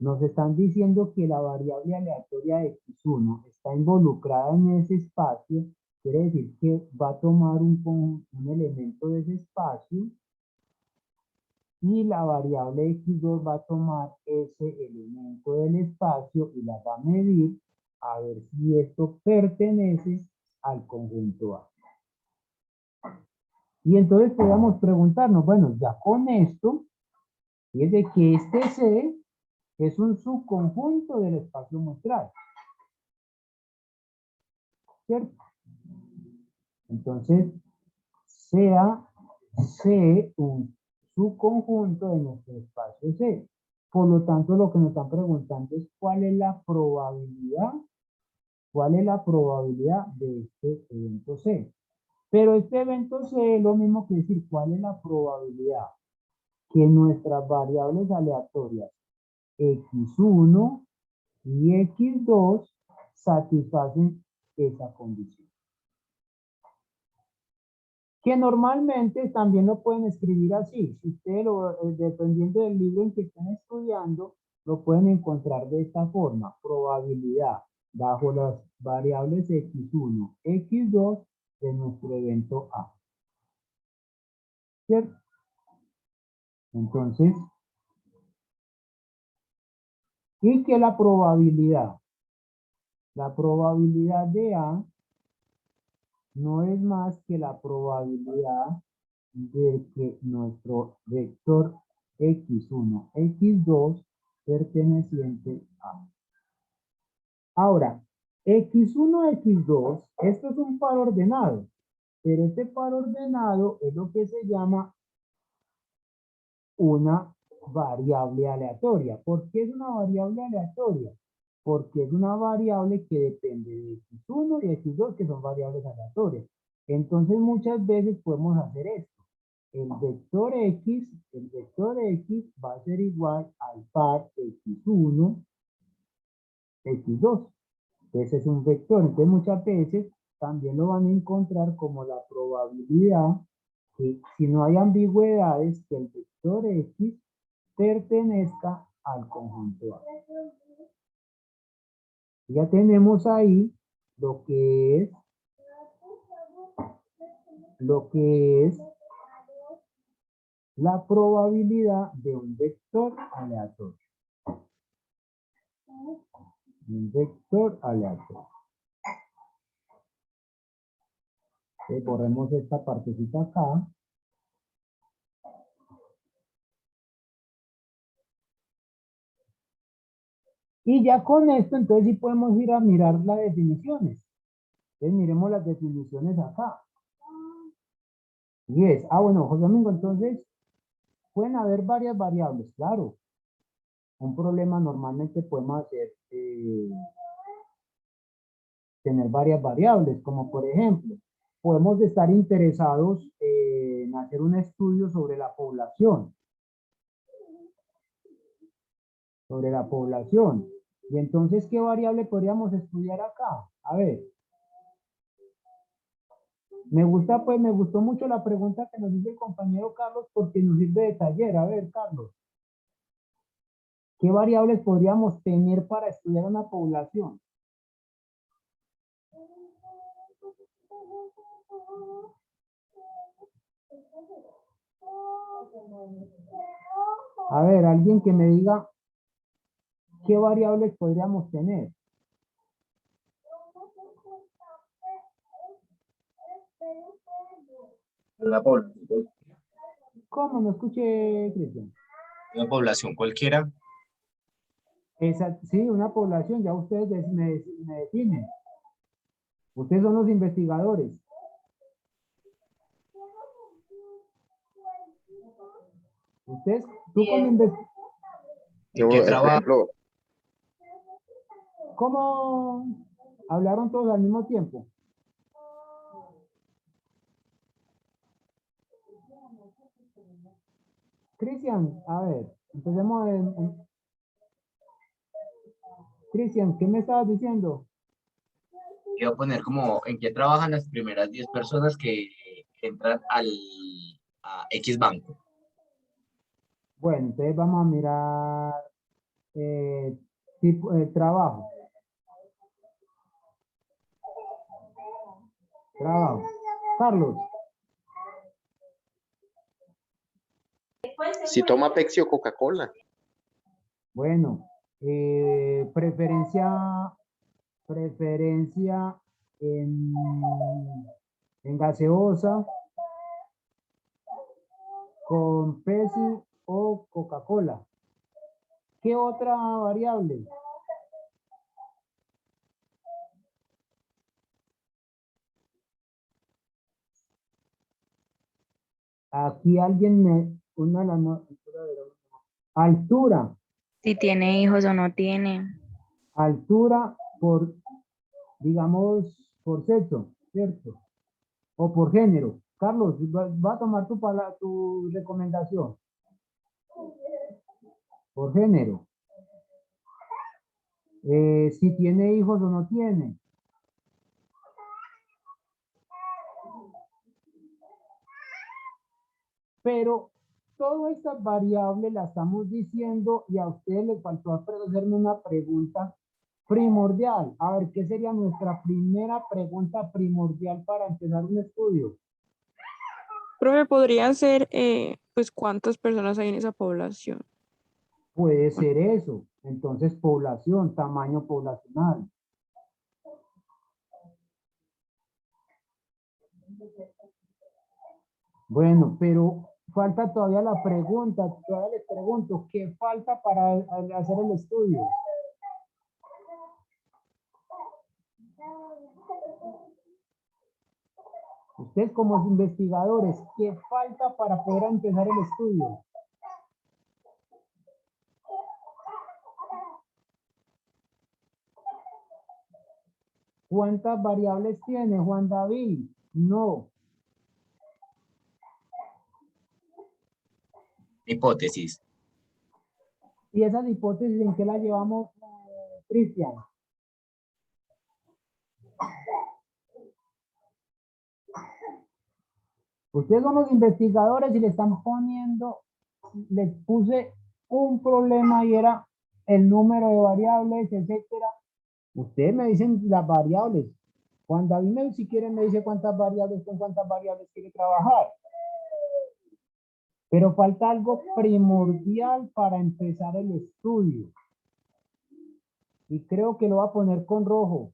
nos están diciendo que la variable aleatoria x1 está involucrada en ese espacio, quiere decir que va a tomar un elemento de ese espacio. Y la variable x2 va a tomar ese elemento del espacio y la va a medir a ver si esto pertenece al conjunto A. Y entonces podemos preguntarnos, bueno, ya con esto, es de que este C es un subconjunto del espacio muestral. ¿Cierto? Entonces, sea C un subconjunto de nuestro espacio C. Por lo tanto, lo que nos están preguntando es cuál es la probabilidad de este evento C. Pero este evento C es lo mismo que decir cuál es la probabilidad que nuestras variables aleatorias x1 y x2 satisfacen esa condición. Que normalmente también lo pueden escribir así. Si ustedes, dependiendo del libro en que estén estudiando, lo pueden encontrar de esta forma. Probabilidad bajo las variables x1, x2 de nuestro evento A. ¿Cierto? Entonces, ¿y qué es la probabilidad? La probabilidad de A no es más que la probabilidad de que nuestro vector x1, x2 perteneciente a. Ahora, x1, x2, esto es un par ordenado, pero este par ordenado es lo que se llama una variable aleatoria. ¿Por qué es una variable aleatoria? Porque es una variable que depende de x1 y x2, que son variables aleatorias. Entonces, muchas veces podemos hacer esto. El vector x va a ser igual al par x1, x2. Ese es un vector. Entonces, muchas veces también lo van a encontrar como la probabilidad que, si no hay ambigüedades, que el vector x pertenezca al conjunto A. Ya tenemos ahí lo que es la probabilidad de un vector aleatorio. Un vector aleatorio. Borremos esta partecita acá. Y ya con esto, entonces sí podemos ir a mirar las definiciones. Entonces miremos las definiciones acá. Y es, bueno, José Domingo, entonces pueden haber varias variables, claro. Un problema normalmente podemos hacer, tener varias variables, como por ejemplo, podemos estar interesados en hacer un estudio sobre la población. Y entonces, ¿qué variable podríamos estudiar acá? A ver. Me gustó mucho la pregunta que nos hizo el compañero Carlos porque nos sirve de taller. A ver, Carlos. ¿Qué variables podríamos tener para estudiar una población? A ver, alguien que me diga qué variables podríamos tener. Una población, ¿Cómo? No escuché, Cristian. una población cualquiera. Sí, una población, ya ustedes me definen. Ustedes son los investigadores. Ustedes, tú como investigador. ¿En qué Por trabajo? ejemplo, ¿Cómo hablaron todos al mismo tiempo? Cristian, a ver, empecemos Cristian, ¿qué me estabas diciendo? Iba a poner como en qué trabajan las primeras 10 personas que entran a X banco. Bueno, entonces vamos a mirar tipo, trabajo. Trabajo. Carlos. Si toma Pepsi o Coca-Cola. Bueno, preferencia en gaseosa, con Pepsi o Coca-Cola. ¿Qué otra variable? Aquí alguien altura, Si tiene hijos o no tiene. altura por, digamos, por sexo, ¿cierto? O por género. Carlos, va a tomar tu recomendación. Por género. Si tiene hijos o no tiene. Pero todas estas variables las estamos diciendo y a ustedes les faltó hacerme una pregunta primordial. A ver, ¿qué sería nuestra primera pregunta primordial para empezar un estudio? Profe, podría ser, pues, ¿cuántas personas hay en esa población? Puede ser eso. Entonces, población, tamaño poblacional. Bueno, pero falta todavía la pregunta. Todavía les pregunto, ¿qué falta para hacer el estudio? Ustedes como investigadores, ¿qué falta para poder empezar el estudio? ¿Cuántas variables tiene Juan David? No. Hipótesis. ¿Y esas hipótesis en qué las llevamos, Cristian? Ustedes son los investigadores y le están poniendo, les puse un problema y era el número de variables, etcétera. Ustedes me dicen las variables. Juan David, si quiere, me dice cuántas variables, con cuántas variables quiere trabajar. Pero falta algo primordial para empezar el estudio. Y creo que lo voy a poner con rojo.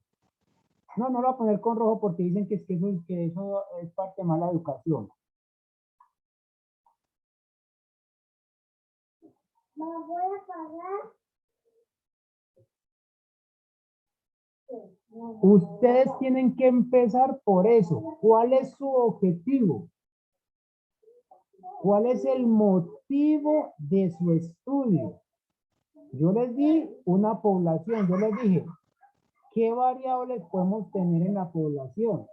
No, no lo voy a poner con rojo porque dicen que eso es parte de mala educación. Me voy a pagar. Ustedes tienen que empezar por eso. ¿Cuál es su objetivo? ¿Cuál es el motivo de su estudio? Yo les di una población. Yo les dije, ¿qué variables podemos tener en la población?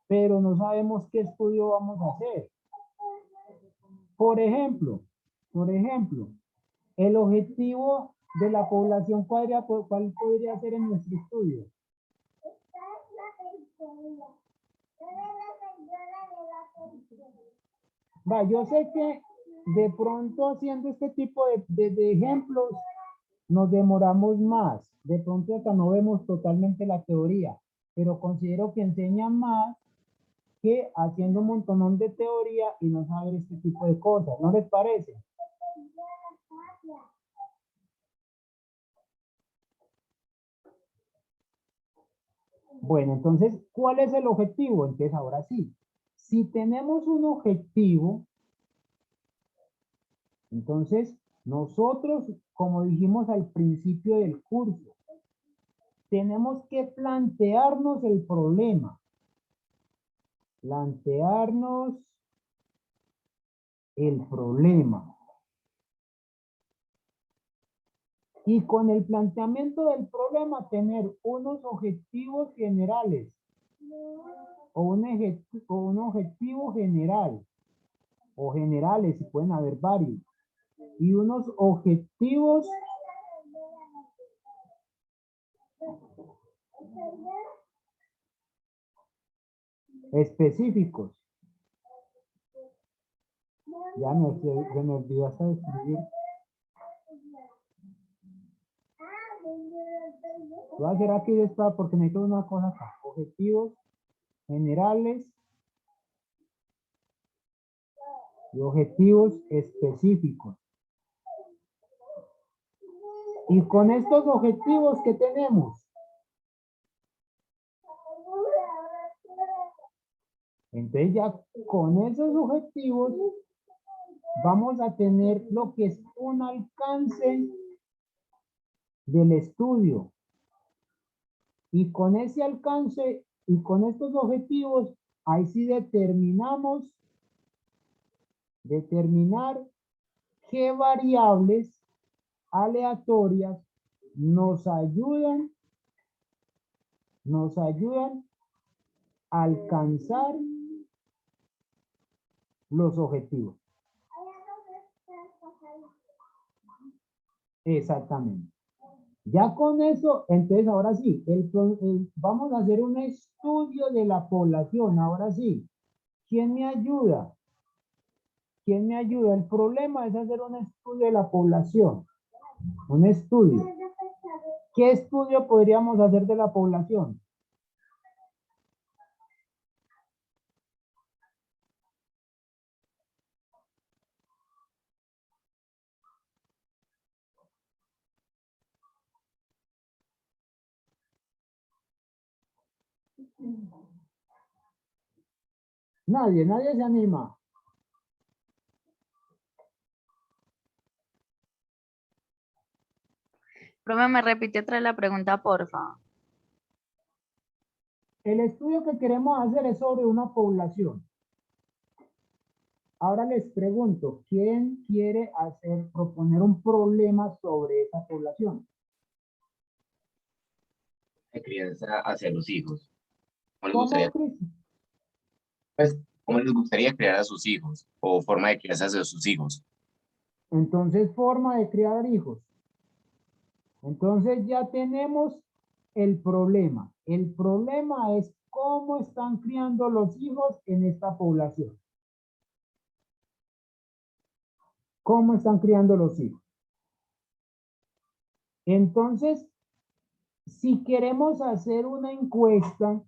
Pero no sabemos qué estudio vamos a hacer. Por ejemplo, el objetivo de la población, ¿cuál podría ser en nuestro estudio? Va, yo sé que de pronto haciendo este tipo de ejemplos nos demoramos más. De pronto hasta no vemos totalmente la teoría, pero considero que enseñan más que haciendo un montón de teoría y no saber este tipo de cosas. ¿No les parece? Bueno, entonces, ¿cuál es el objetivo? Entonces, ahora sí, si tenemos un objetivo, entonces nosotros, como dijimos al principio del curso, tenemos que plantearnos el problema. Plantearnos el problema. Y con el planteamiento del problema tener unos objetivos generales o un objetivo general o generales, si pueden haber varios, y unos objetivos específicos. Se me olvidó hasta escribir. Voy a hacer aquí esto porque necesito una cosa acá. Objetivos generales y objetivos específicos. Y con estos objetivos que tenemos, entonces ya con esos objetivos vamos a tener lo que es un alcance del estudio. Y con ese alcance y con estos objetivos, ahí sí determinar qué variables aleatorias nos ayudan a alcanzar los objetivos. Exactamente. Ya con eso, entonces ahora sí, vamos a hacer un estudio de la población. Ahora sí, ¿quién me ayuda? ¿Quién me ayuda? El problema es hacer un estudio de la población. Un estudio. ¿Qué estudio podríamos hacer de la población? Nadie se anima. Profe, me repite otra vez la pregunta, porfa. El estudio que queremos hacer es sobre una población. Ahora les pregunto, ¿quién quiere proponer un problema sobre esa población? De crianza hacia los hijos. ¿Cómo les ¿Cómo, gustaría, Cristian? pues, cómo les gustaría criar a sus hijos? O forma de crianza hacia sus hijos. Entonces, forma de criar hijos. Entonces ya tenemos el problema. El problema es cómo están criando los hijos en esta población. ¿Cómo están criando los hijos? Entonces, si queremos hacer una encuesta,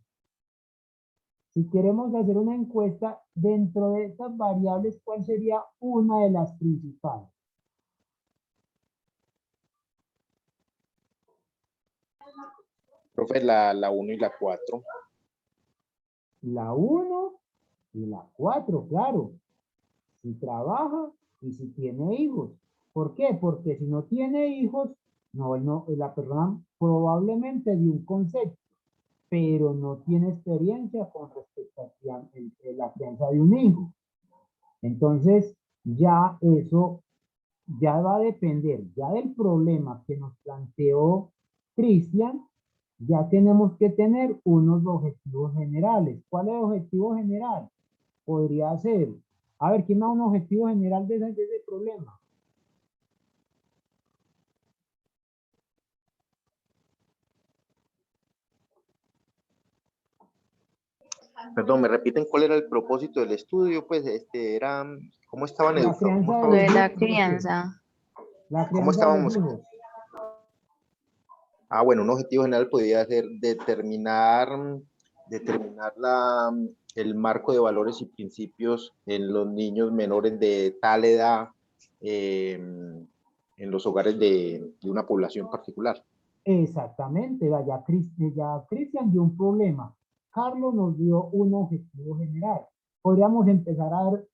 dentro de estas variables, ¿cuál sería una de las principales? Profe, la 1 y la 4. La 1 y la 4, claro. Si trabaja y si tiene hijos. ¿Por qué? Porque si no tiene hijos, la persona probablemente dio un concepto, pero no tiene experiencia con respecto a la crianza de un hijo. Entonces, ya eso ya va a depender ya del problema que nos planteó Cristian. Ya tenemos que tener unos objetivos generales. ¿Cuál es el objetivo general? Podría ser, a ver, ¿quién da un objetivo general de ese problema? Perdón, ¿me repiten cuál era el propósito del estudio? Pues era, ¿cómo estaban La educados? crianza Lo de la de crianza. la ¿Cómo crianza de los estábamos? hijos. Bueno, un objetivo general podría ser determinar el marco de valores y principios en los niños menores de tal edad en los hogares de una población particular. Exactamente, ya Cristian dio un problema. Carlos nos dio un objetivo general. Podríamos empezar a dar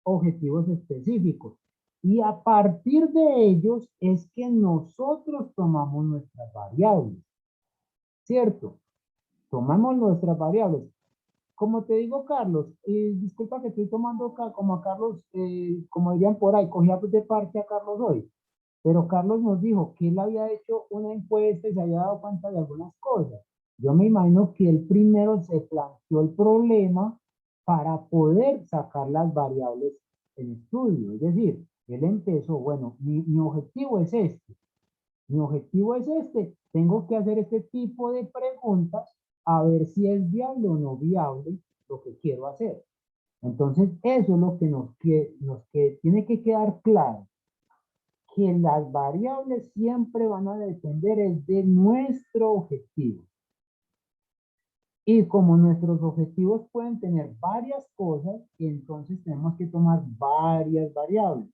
objetivos específicos. Y a partir de ellos es que nosotros tomamos nuestras variables. ¿Cierto? Tomamos nuestras variables. Como te digo, Carlos, disculpa que estoy tomando como a Carlos, como dirían por ahí, cogía de parte a Carlos hoy. Pero Carlos nos dijo que él había hecho una encuesta y se había dado cuenta de algunas cosas. Yo me imagino que él primero se planteó el problema para poder sacar las variables en estudio. Es decir, él empezó, bueno, mi objetivo es este. Mi objetivo es este. Tengo que hacer este tipo de preguntas a ver si es viable o no viable lo que quiero hacer. Entonces, eso es lo que que tiene que quedar claro, que las variables siempre van a depender de nuestro objetivo. Y como nuestros objetivos pueden tener varias cosas, entonces tenemos que tomar varias variables.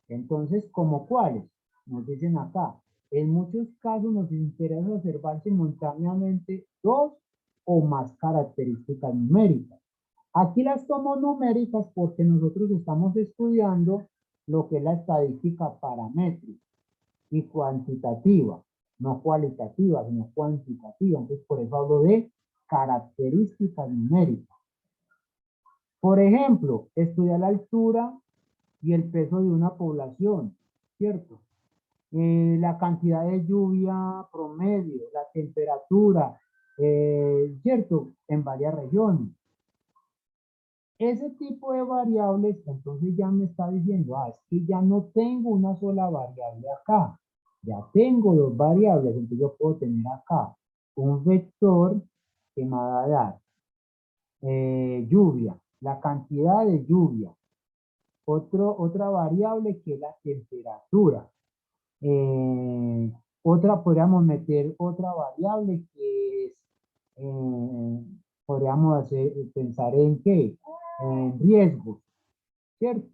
Entonces, ¿como cuáles? Nos dicen acá. En muchos casos nos interesa observar simultáneamente dos o más características numéricas. Aquí las tomo numéricas porque nosotros estamos estudiando lo que es la estadística paramétrica y cuantitativa, no cualitativa, sino cuantitativa. Entonces, por eso hablo de características numéricas. Por ejemplo, estudiar la altura y el peso de una población, ¿cierto? La cantidad de lluvia promedio, la temperatura, ¿cierto? En varias regiones. Ese tipo de variables, entonces ya me está diciendo, es que ya no tengo una sola variable acá. Ya tengo dos variables, entonces yo puedo tener acá un vector que me va a dar lluvia, la cantidad de lluvia. Otra variable que es la temperatura. Podríamos meter otra variable que es, podríamos pensar en qué, en riesgos, ¿cierto?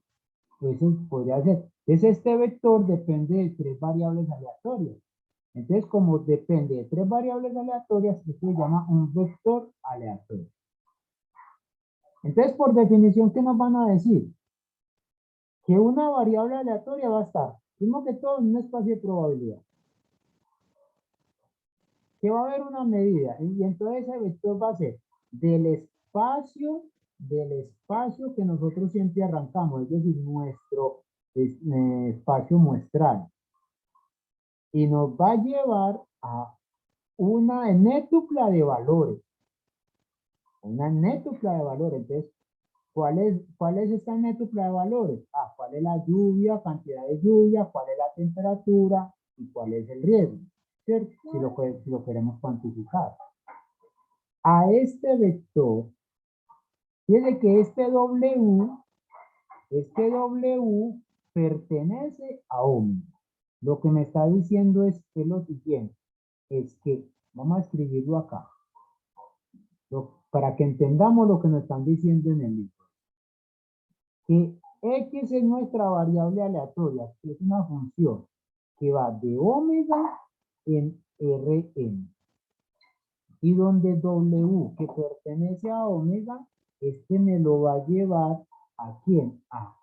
Eso podría ser. Este vector depende de tres variables aleatorias. Entonces, como depende de tres variables aleatorias, esto se llama un vector aleatorio. Entonces, por definición, ¿qué nos van a decir? Que una variable aleatoria va a estar, primero que todo, en un espacio de probabilidad. Que va a haber una medida, y entonces ese vector va a ser del espacio que nosotros siempre arrancamos, es decir, nuestro espacio muestral. Y nos va a llevar a una nétupla de valores. Una nétupla de valores. Entonces, ¿cuál es esta nétupla de valores? ¿Cuál es la lluvia, cantidad de lluvia? ¿Cuál es la temperatura? ¿Y cuál es el riesgo? ¿Cierto? Si lo queremos cuantificar. A este vector, fíjense que este W pertenece a omega. Lo que me está diciendo es lo siguiente, es que, vamos a escribirlo acá, para que entendamos lo que nos están diciendo en el libro. Que X es nuestra variable aleatoria, que es una función que va de omega en Rn. Y donde W, que pertenece a omega, me lo va a llevar ¿a quién? A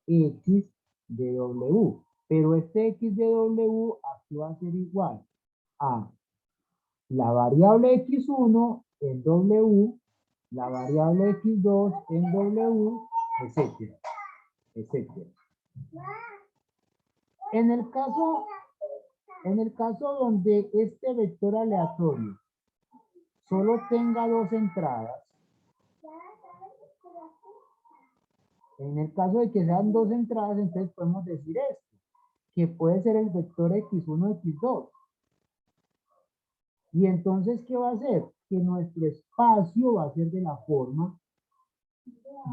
X de W. Pero este X de W aquí va a ser igual a la variable X1 en W, la variable X2 en W, etcétera, etcétera. En el caso donde este vector aleatorio solo tenga dos entradas, en el caso de que sean dos entradas, entonces podemos decir esto, que puede ser el vector X1, X2. Y entonces, ¿qué va a hacer? Que nuestro espacio va a ser de la forma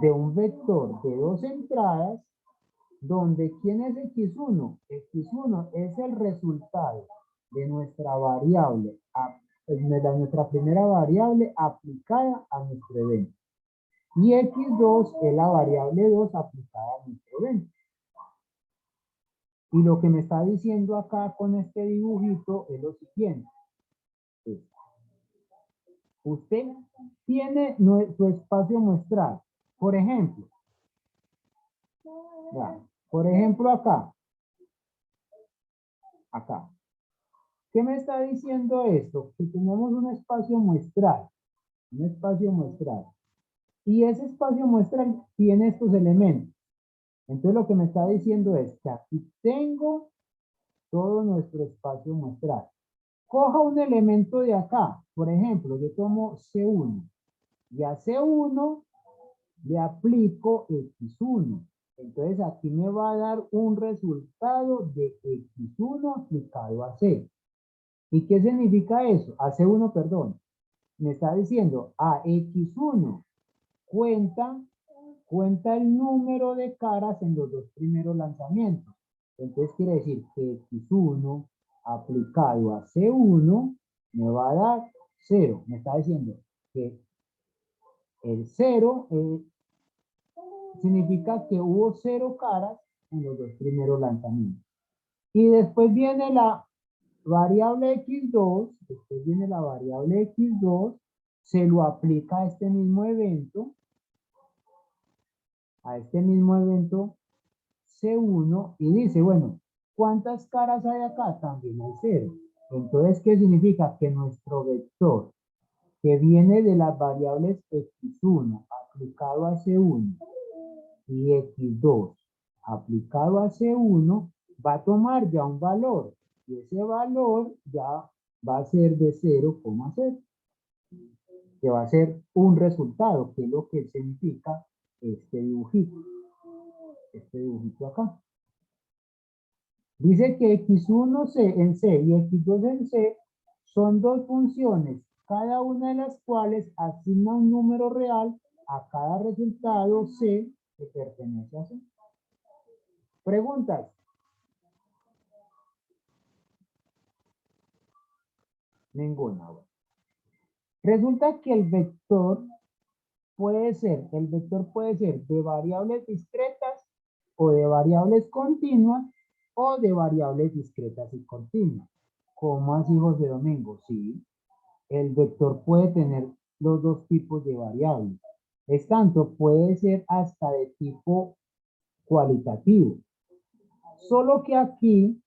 de un vector de dos entradas, donde ¿quién es X1? X1 es el resultado de nuestra variable, de nuestra primera variable aplicada a nuestro evento. Y X2 es la variable 2 aplicada a nuestro evento. Y lo que me está diciendo acá con este dibujito es lo siguiente. Usted tiene su espacio muestral. Por ejemplo, acá. Acá. ¿Qué me está diciendo esto? Que tenemos un espacio muestral. Un espacio muestral. Y ese espacio muestral tiene estos elementos. Entonces lo que me está diciendo es que aquí tengo todo nuestro espacio muestral. Coja un elemento de acá. Por ejemplo, yo tomo C1. Y a C1 le aplico X1. Entonces aquí me va a dar un resultado de X1 aplicado a C. ¿Y qué significa eso? A C1, perdón. Me está diciendo a X1 cuenta el número de caras en los dos primeros lanzamientos. Entonces quiere decir que X1 aplicado a C1 me va a dar 0. Me está diciendo que el 0 significa que hubo 0 caras en los 2 primeros lanzamientos. Y después viene la variable x2, después viene la variable x2, se lo aplica a este mismo evento C1 y dice, bueno, ¿cuántas caras hay acá? También hay 0. Entonces, ¿qué significa? Que nuestro vector que viene de las variables x1 aplicado a C1 y x2 aplicado a C1 va a tomar ya un valor y ese valor ya va a ser de 0,0, que va a ser un resultado, que es lo que significa este dibujito acá. Dice que x1 en C y x2 en C son dos funciones, cada una de las cuales asigna un número real a cada resultado C que pertenece a C. ¿Preguntas? Ninguna. Resulta que el vector puede ser de variables discretas o de variables continuas o de variables discretas y continuas. ¿Cómo así, José Domingo? Sí, el vector puede tener los dos tipos de variables. Es tanto, puede ser hasta de tipo cualitativo. Solo que aquí,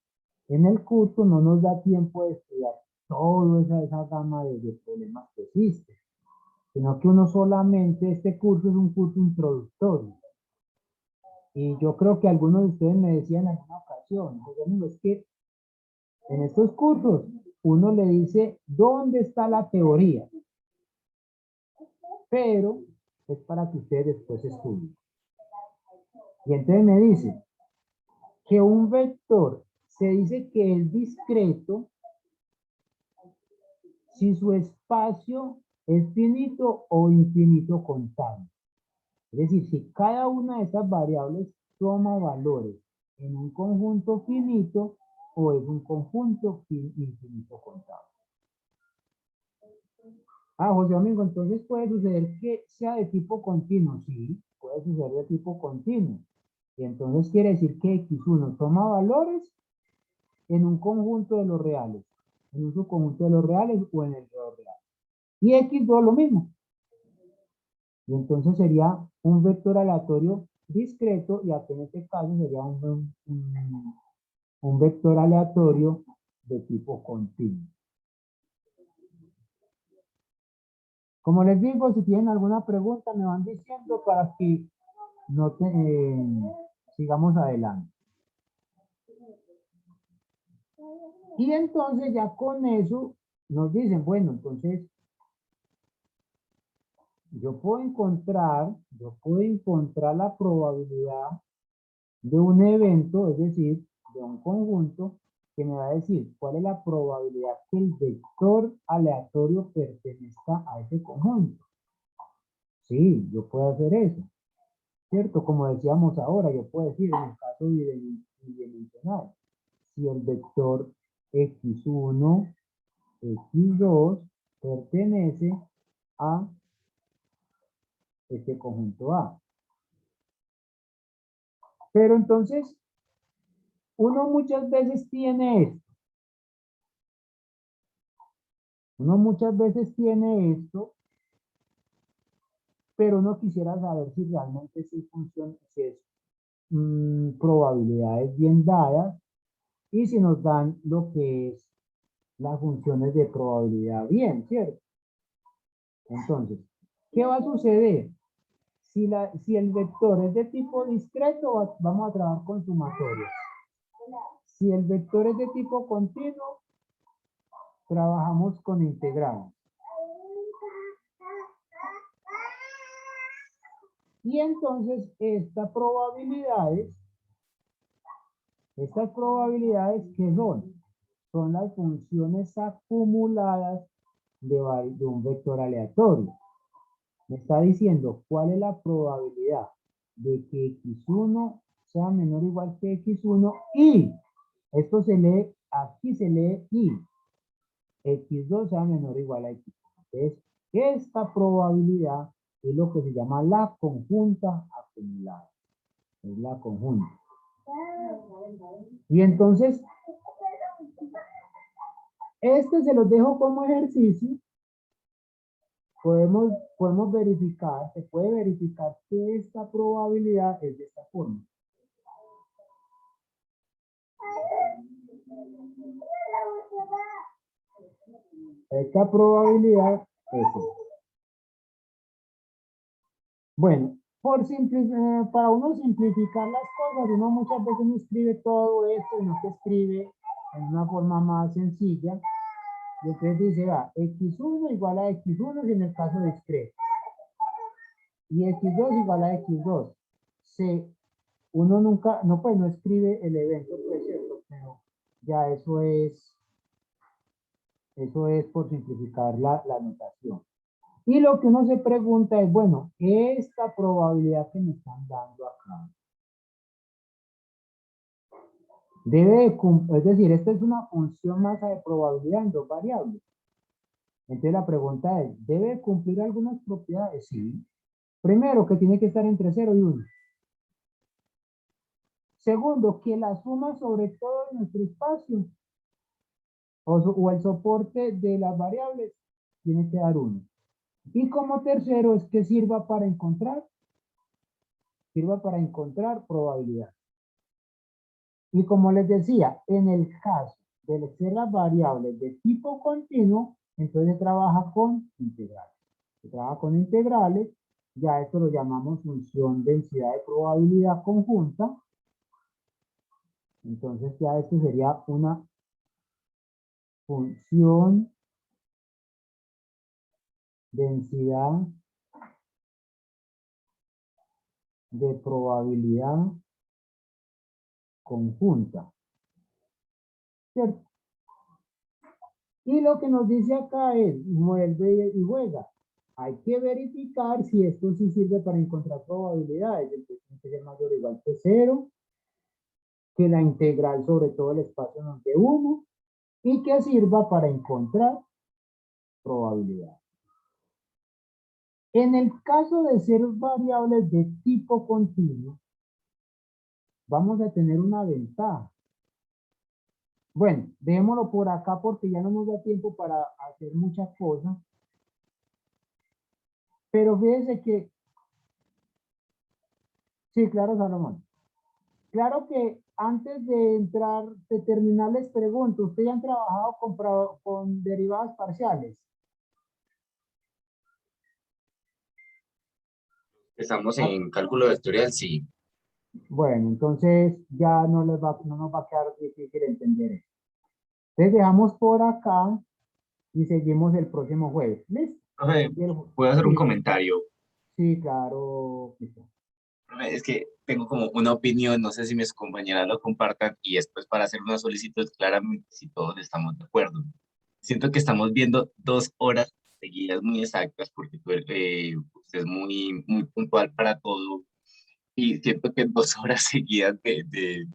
en el curso, no nos da tiempo de estudiar toda esa gama de problemas que existen, sino que uno solamente, este curso es un curso introductorio. Y yo creo que algunos de ustedes me decían en alguna ocasión, José Domingo, es que en estos cursos uno le dice dónde está la teoría, pero es para que ustedes después estudien. Y entonces me dice que un vector se dice que es discreto si su espacio es finito o infinito contable. Es decir, si cada una de estas variables toma valores en un conjunto finito o es un conjunto infinito contable. José Domingo, entonces puede suceder que sea de tipo continuo. Sí, puede suceder de tipo continuo. Y entonces quiere decir que x1 toma valores en un conjunto de los reales, en un subconjunto de los reales o en el de los reales. Y x2 lo mismo. Y entonces sería un vector aleatorio discreto y aquí en este caso sería un vector aleatorio de tipo continuo. Como les digo, si tienen alguna pregunta me van diciendo para que no sigamos adelante. Y entonces ya con eso nos dicen, bueno, entonces yo puedo encontrar la probabilidad de un evento, es decir, de un conjunto, que me va a decir cuál es la probabilidad que el vector aleatorio pertenezca a ese conjunto. Sí, yo puedo hacer eso, ¿cierto? Como decíamos ahora, yo puedo decir en el caso bidimensional, si el vector x1, x2 pertenece a este conjunto A. Pero entonces, uno muchas veces tiene esto. Pero uno quisiera saber si realmente sí funciona, si es probabilidades bien dadas y si nos dan lo que es las funciones de probabilidad bien, ¿cierto? Entonces, ¿qué va a suceder? Si el vector es de tipo discreto, vamos a trabajar con sumatorio. Si el vector es de tipo continuo, trabajamos con integral. Y entonces estas probabilidades, ¿qué son? Son las funciones acumuladas de un vector aleatorio. Me está diciendo cuál es la probabilidad de que x1 sea menor o igual que x1 y esto se lee, aquí se lee y x2 sea menor o igual a x1. Entonces, Esta probabilidad es lo que se llama la conjunta acumulada. Es la conjunta. Y entonces, este se los dejo como ejercicio. Podemos verificar, se puede verificar que esta probabilidad es de esta forma. Esta probabilidad es esta. Bueno, para uno simplificar las cosas, uno muchas veces no escribe todo esto, sino que escribe en una forma más sencilla. Y entonces dice, va, x1 igual a x1 en el caso discreto. Y x2 igual a x2. Uno nunca, no escribe el evento, pues, ¿cierto? Pero ya eso es por simplificar la notación. Y lo que uno se pregunta es, bueno, esta probabilidad que me están dando acá, es decir, esta es una función masa de probabilidad en dos variables. Entonces la pregunta es, ¿debe cumplir algunas propiedades? Sí. Primero, que tiene que estar entre 0 y 1. Segundo, que la suma sobre todo en nuestro espacio o el soporte de las variables tiene que dar 1. Y como tercero es que sirva para encontrar probabilidad. Y como les decía, en el caso de ser las variables de tipo continuo, entonces se trabaja con integrales. Se trabaja con integrales, ya esto lo llamamos función densidad de probabilidad conjunta. Entonces ya esto sería una función densidad de probabilidad conjunta. ¿Cierto? Y lo que nos dice acá es, vuelve y juega. Hay que verificar si esto sí sirve para encontrar probabilidades. Entonces tiene que ser mayor o igual que 0, que la integral sobre todo el espacio no es de 1 y que sirva para encontrar probabilidad. En el caso de ser variables de tipo continuo, vamos a tener una ventaja. Bueno, dejémoslo por acá porque ya no nos da tiempo para hacer muchas cosas. Pero fíjense que, sí, claro, Salomón. Claro que antes de terminar les pregunto, ¿ustedes han trabajado con derivadas parciales? Estamos en cálculo vectorial, sí. Bueno, entonces ya no nos va a quedar difícil entender eso. Entonces dejamos por acá y seguimos el próximo jueves. ¿Listo? Profe, ¿puedo hacer un Sí, comentario? sí, claro. Profe, es que tengo como una opinión, no sé si mis compañeras lo compartan, y después para hacer una solicitud, claramente, si todos estamos de acuerdo. Siento que estamos viendo 2 horas seguidas muy exactas, porque usted es muy puntual para todo, y siento que 2 horas seguidas de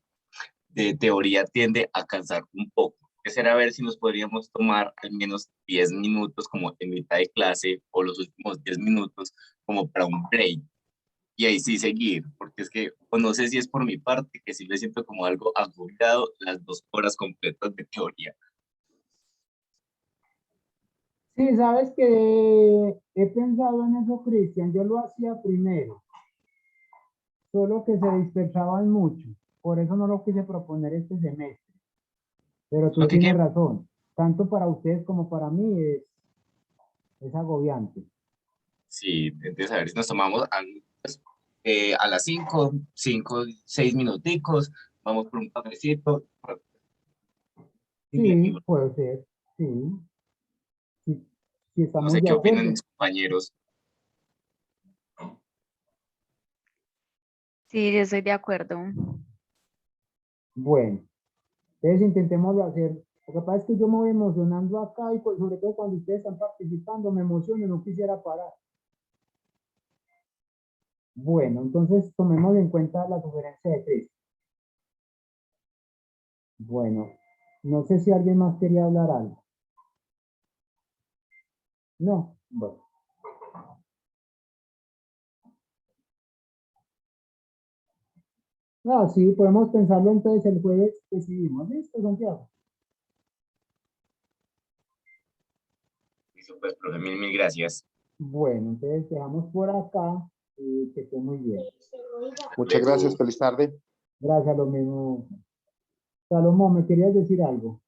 teoría tiende a cansar un poco. Quisiera ver si nos podríamos tomar al menos 10 minutos como en mitad de clase o los últimos 10 minutos como para un break y ahí sí seguir, porque es que o no sé si es por mi parte que sí me siento como algo agobiado las 2 horas completas de teoría. Sí, sabes que he pensado en eso, Cristian. Yo lo hacía primero, solo que se dispersaban mucho. Por eso no lo quise proponer este semestre. Pero tú Lo tienes que razón. Tanto para ustedes como para mí es agobiante. sí, entonces a ver si nos tomamos a las 6 minuticos, vamos por un cafecito. Sí, puede ser. Sí, sí, sí No estamos sé de qué opinan acuerdo. mis compañeros. Sí, yo estoy de acuerdo. Bueno, entonces intentémoslo hacer. Lo que pasa es que yo me voy emocionando acá y pues, sobre todo cuando ustedes están participando, me emociono y no quisiera parar. Bueno, entonces tomemos en cuenta la sugerencia de Cris. Bueno, no sé si alguien más quería hablar algo. No, bueno. Ah, sí, podemos pensarlo entonces el jueves, decidimos. ¿Listo, Santiago? Listo, pues, profe, mil gracias. Bueno, entonces dejamos por acá y que esté muy bien. Muchas gracias, feliz tarde. Gracias, lo mismo. Salomón, ¿me querías decir algo?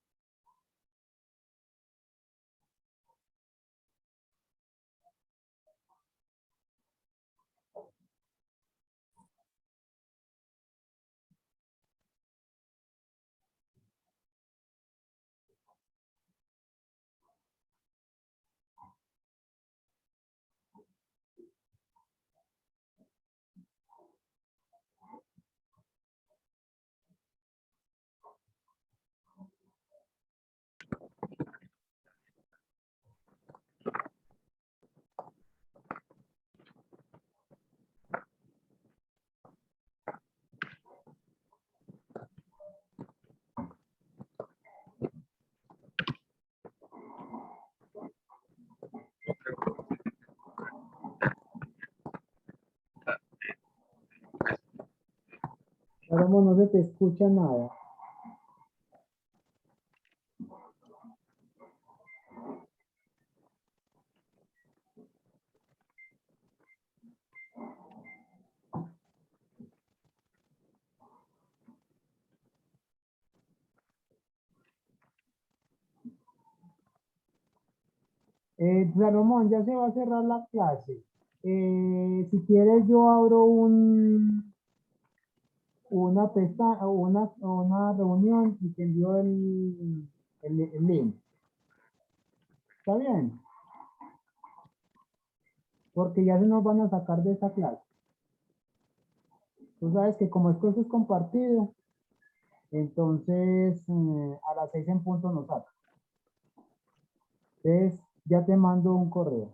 Salomón, no se te escucha nada. Salomón, ya se va a cerrar la clase. Si quieres, yo abro una pestaña, una reunión y te envío el link. ¿Está bien? Porque ya se nos van a sacar de esta clase. Tú sabes que como esto es compartido, entonces a las 6 en punto nos saca. Entonces ya te mando un correo.